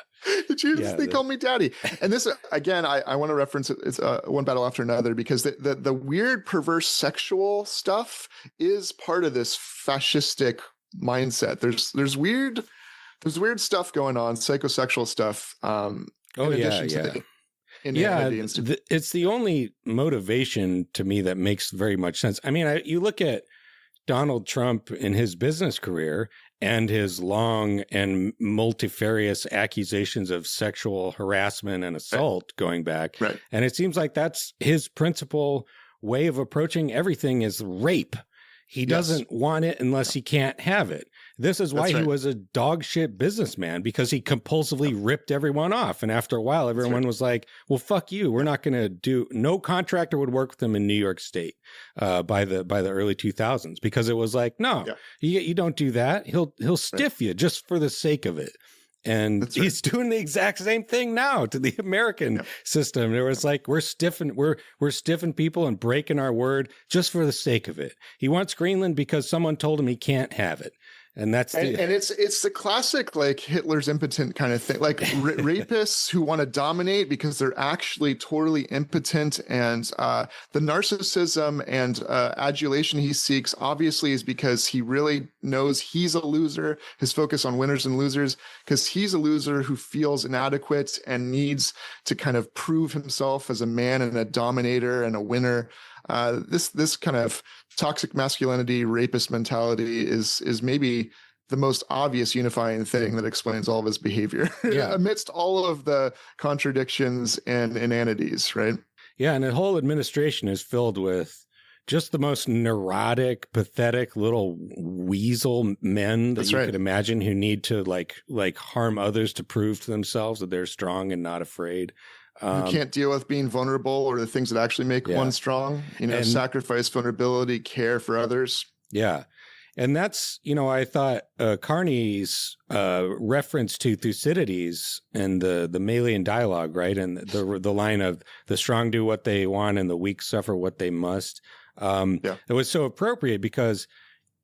They call me daddy. And this, again, I want to reference it. It's one battle after another, because the weird, perverse sexual stuff is part of this fascistic mindset. There's weird stuff going on, psychosexual stuff. It's the only motivation to me that makes very much sense. I mean, you look at Donald Trump in his business career and his long and multifarious accusations of sexual harassment and assault going back. Right. And it seems like that's his principal way of approaching everything is rape. He doesn't want it unless he can't have it. This is why he was a dog shit businessman, because he compulsively ripped everyone off. And after a while, everyone was like, well, fuck you. We're not going to no contractor would work with him in New York State by the early 2000s, because it was like, no, you don't do that. He'll stiff you just for the sake of it. And he's doing the exact same thing now to the American system. It was like, we're stiffing people and breaking our word just for the sake of it. He wants Greenland because someone told him he can't have it. And that's it's the classic, like, Hitler's impotent kind of thing, like rapists who want to dominate because they're actually totally impotent. And the narcissism and adulation he seeks obviously is because he really knows he's a loser. His focus on winners and losers, because he's a loser who feels inadequate and needs to kind of prove himself as a man and a dominator and a winner. This kind of toxic masculinity, rapist mentality is maybe the most obvious unifying thing that explains all of his behavior amidst all of the contradictions and inanities, right? Yeah, and the whole administration is filled with just the most neurotic, pathetic little weasel men that you could imagine, who need to like harm others to prove to themselves that they're strong and not afraid. You can't deal with being vulnerable or the things that actually make one strong, sacrifice, vulnerability, care for others. Yeah. And that's, I thought Carney's reference to Thucydides and the Melian dialogue, right? And the line of the strong do what they want and the weak suffer what they must. It was so appropriate because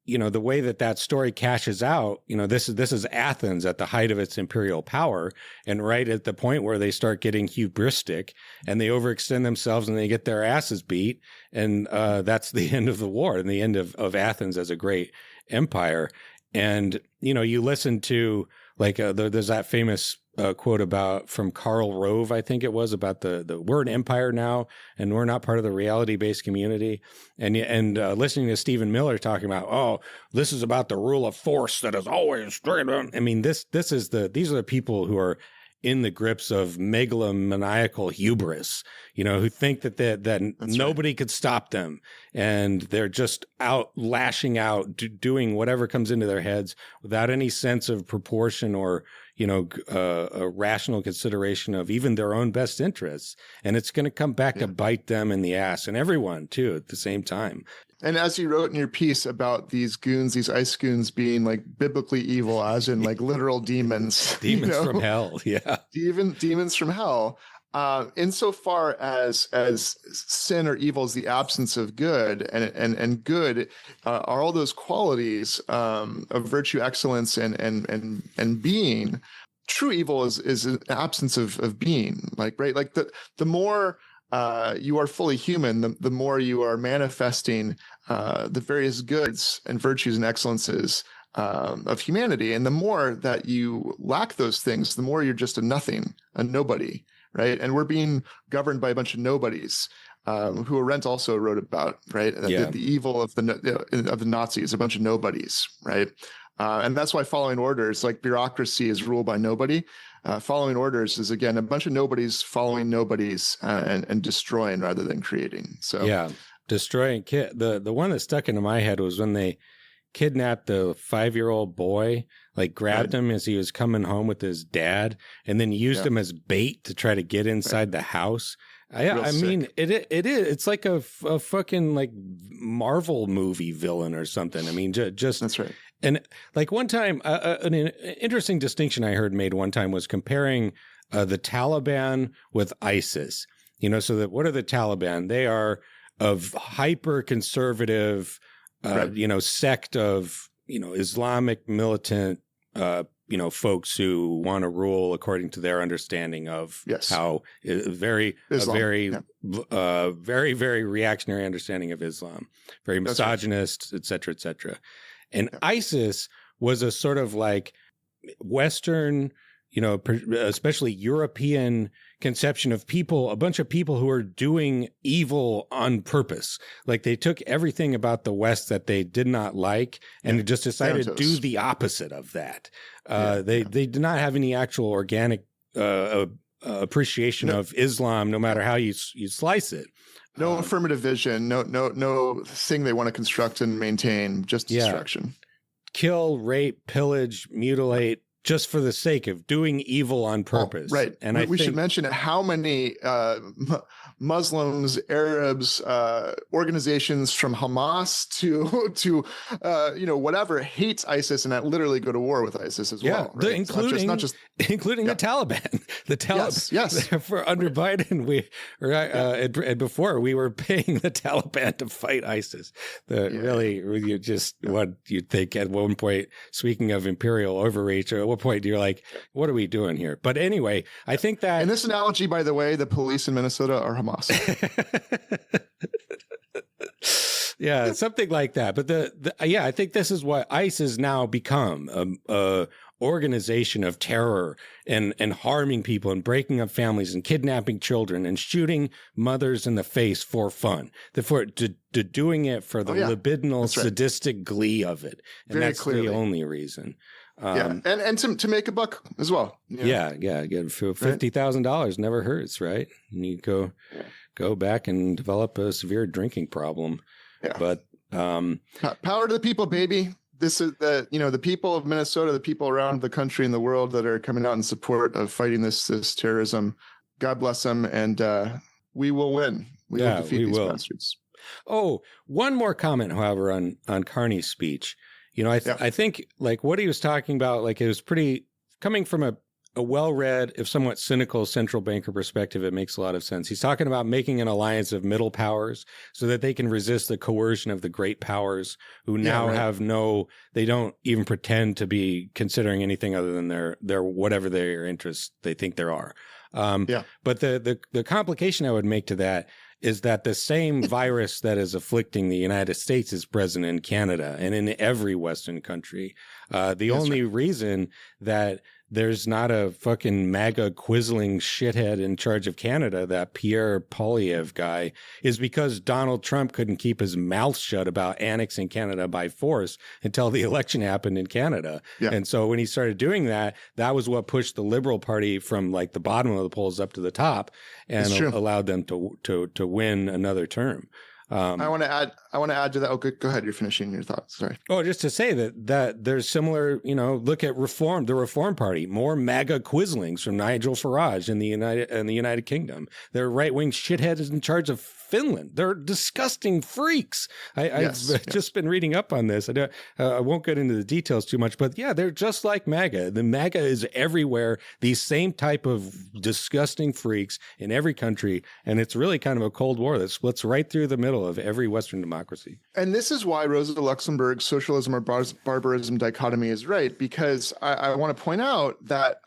the way that story cashes out, this is Athens at the height of its imperial power, and right at the point where they start getting hubristic and they overextend themselves and they get their asses beat, and that's the end of the war and the end of Athens as a great empire. And you listen to there's that famous quote from Karl Rove, I think it was, about the we're an empire now and we're not part of the reality-based community. And listening to Stephen Miller talking about, this is about the rule of force that is always straight on. I mean, these are the people who are in the grips of megalomaniacal hubris, who think that nobody could stop them. And they're just out lashing out, doing whatever comes into their heads without any sense of proportion or, a rational consideration of even their own best interests. And it's going to come back to bite them in the ass, and everyone too at the same time. And as you wrote in your piece about these goons, these ice goons being like biblically evil, as in like literal demons. Demons from hell, yeah. Demons from hell. Insofar as sin or evil is the absence of good, and good are all those qualities of virtue, excellence, and being. True evil is an absence of being. Like the more you are fully human, the more you are manifesting the various goods and virtues and excellences of humanity. And the more that you lack those things, the more you're just a nothing, a nobody, right? And we're being governed by a bunch of nobodies, who Arendt also wrote about, right? The evil of the Nazis, a bunch of nobodies, right? And that's why following orders, like bureaucracy, is ruled by nobody. Following orders is, again, a bunch of nobodies following nobodies and destroying rather than creating. So yeah, destroying. The one that stuck into my head was when they kidnapped the 5-year-old boy, grabbed him as he was coming home with his dad, and then used him as bait to try to get inside the house. I mean, it's like a fucking Marvel movie villain or something. I mean, just that's right. And one time, an interesting distinction I heard made one time was comparing the Taliban with ISIS. So that what are the Taliban? They are of hyper conservative, sect of Islamic militant, folks who want to rule according to their understanding of how very reactionary understanding of Islam, very misogynist, et cetera, et cetera. And ISIS was a sort of Western, especially European conception of people, a bunch of people who are doing evil on purpose. They took everything about the West that they did not like and just decided to do the opposite of that. They did not have any actual organic appreciation of Islam, no matter how you slice it. No affirmative vision, no thing they want to construct and maintain, just destruction. Kill, rape, pillage, mutilate, just for the sake of doing evil on purpose. Right. And we should mention how many Muslims, Arabs, organizations from Hamas to whatever hates ISIS and that literally go to war with ISIS as well. Right? Including the Taliban. The Taliban. Yes. For under Biden, and before we were paying the Taliban to fight ISIS. Really, you just what you'd think at one point. Speaking of imperial overreach, at what point you're like, what are we doing here? But anyway, I think that in this analogy, by the way, the police in Minnesota are Hamas. Yeah, something like that. But I think this is what ICE has now become, a organization of terror and harming people and breaking up families and kidnapping children and shooting mothers in the face for fun. Doing it for the libidinal, sadistic glee of it. And Very that's clearly the only reason. And to make a buck as well. Yeah. Get $50,000 never hurts, right? And you go back and develop a severe drinking problem. Yeah. But power to the people, baby. This is the people of Minnesota, the people around the country and the world that are coming out in support of fighting this terrorism. God bless them, and we will win. We will defeat these bastards. Oh, one more comment, however, on Carney's speech. I think what he was talking about, it was pretty coming from a well-read, if somewhat cynical central banker perspective, it makes a lot of sense. He's talking about making an alliance of middle powers so that they can resist the coercion of the great powers who now have they don't even pretend to be considering anything other than their whatever their interests they think there are. But the complication I would make to that is that the same virus that is afflicting the United States is present in Canada and in every Western country. The only reason that there's not a fucking MAGA quizzling shithead in charge of Canada, that Pierre Poilievre guy, is because Donald Trump couldn't keep his mouth shut about annexing Canada by force until the election happened in Canada. Yeah. And so when he started doing that, that was what pushed the Liberal Party from like the bottom of the polls up to the top and allowed them to win another term. I want to add to that. Oh, go ahead. You're finishing your thoughts. Sorry. Oh, just to say that there's similar, look at the Reform Party, more MAGA quizzlings from Nigel Farage in the United Kingdom. They're right-wing shitheads in charge of Finland. They're disgusting freaks. I've just been reading up on this. I won't get into the details too much, but yeah, they're just like MAGA. The MAGA is everywhere. These same type of disgusting freaks in every country, and it's really kind of a Cold War that splits right through the middle of every Western democracy. And this is why Rosa Luxemburg's socialism or barbarism dichotomy is right, because I want to point out that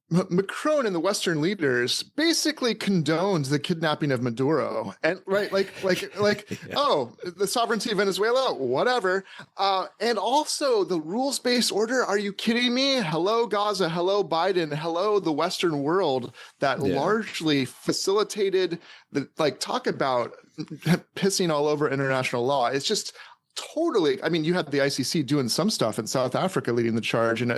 Macron and the Western leaders basically condoned the kidnapping of Maduro, and oh, the sovereignty of Venezuela, whatever, and also the rules-based order. Are you kidding me? Hello, Gaza. Hello, Biden. Hello, the Western world that largely facilitated talk about pissing all over international law. It's just totally. I mean, you had the ICC doing some stuff in South Africa leading the charge, and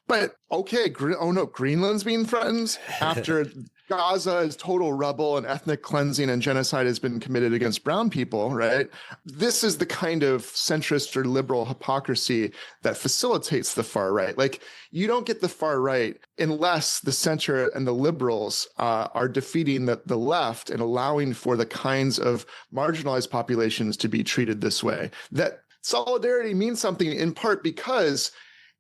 but okay, Greenland's being threatened after Gaza is total rubble and ethnic cleansing and genocide has been committed against brown people, right? This is the kind of centrist or liberal hypocrisy that facilitates the far right. Like, you don't get the far right unless the center and the liberals are defeating the left and allowing for the kinds of marginalized populations to be treated this way. That solidarity means something in part because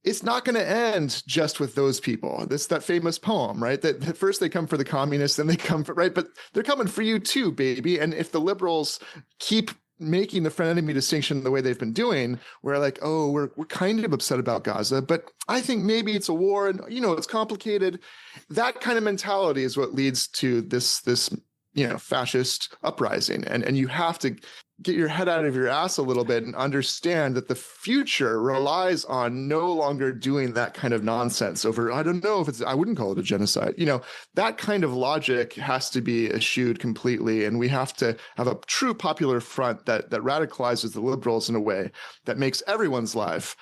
it's not going to end just with those people. That's that famous poem, right? That first they come for the communists, then they come for, right? But they're coming for you too, baby. And if the liberals keep making the friend enemy distinction the way they've been doing, we're like, oh, we're kind of upset about Gaza, but I think maybe it's a war and, it's complicated. That kind of mentality is what leads to this fascist uprising. And you have to get your head out of your ass a little bit and understand that the future relies on no longer doing that kind of nonsense over, I don't know if I wouldn't call it a genocide. That kind of logic has to be eschewed completely. And we have to have a true popular front that radicalizes the liberals in a way that makes everyone's life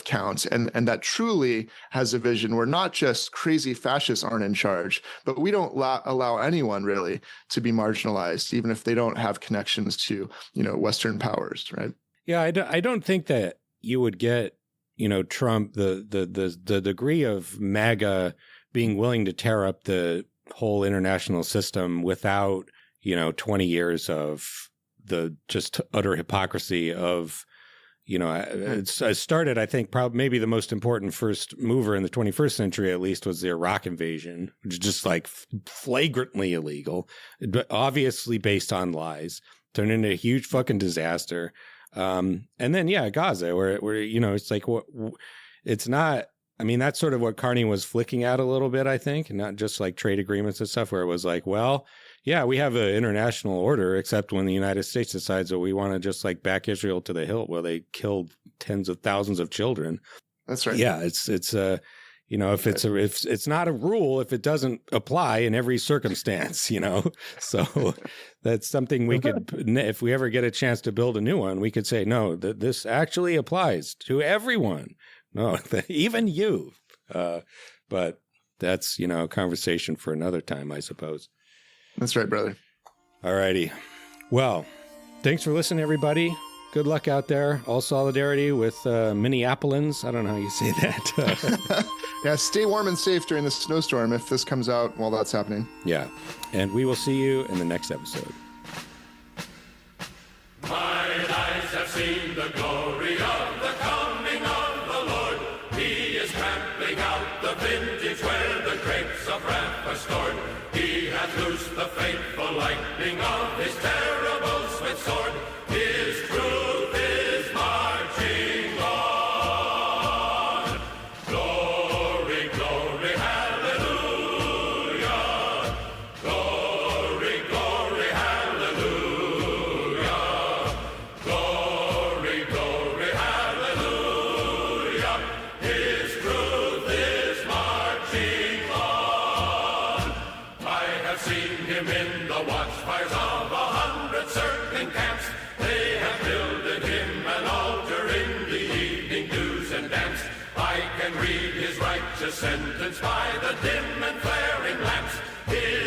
count, and that truly has a vision where not just crazy fascists aren't in charge, but we don't allow anyone really to be marginalized, even if they don't have connections to Western powers, right? Yeah, I don't think that you would get Trump the degree of MAGA being willing to tear up the whole international system without 20 years of the just utter hypocrisy of. It started, I think, probably maybe the most important first mover in the 21st century, at least, was the Iraq invasion, which is just like flagrantly illegal, but obviously based on lies, turned into a huge fucking disaster. And then, Gaza, where it's like, it's not, I mean, that's sort of what Carney was flicking at a little bit, I think, and not just like trade agreements and stuff, where it was like, well, yeah, we have an international order, except when the United States decides that we want to just like back Israel to the hilt, where they killed tens of thousands of children. That's right. Yeah, it's if it's not a rule, if it doesn't apply in every circumstance, so that's something we could, if we ever get a chance to build a new one, we could say, no, this actually applies to everyone. No, even you. But that's, a conversation for another time, I suppose. That's right, brother. All righty. Well, thanks for listening, everybody. Good luck out there. All solidarity with Minneapolis. I don't know how you say that. Yeah, stay warm and safe during the snowstorm if this comes out while that's happening. Yeah. And we will see you in the next episode. My eyes have seen the glory of the coming of the Lord. He is trampling out the where the grapes of wrath are stored. He hath loosed the fateful lightning of his terrible swift sword. His truth is marching on. Glory, glory, hallelujah. Glory, glory, hallelujah. Glory, glory, hallelujah. His truth is marching on. I have seen him in the watchfires of 100 circling camps. They have builded him an altar in the evening dews and dance. I can read his righteous sentence by the dim and flaring lamps. His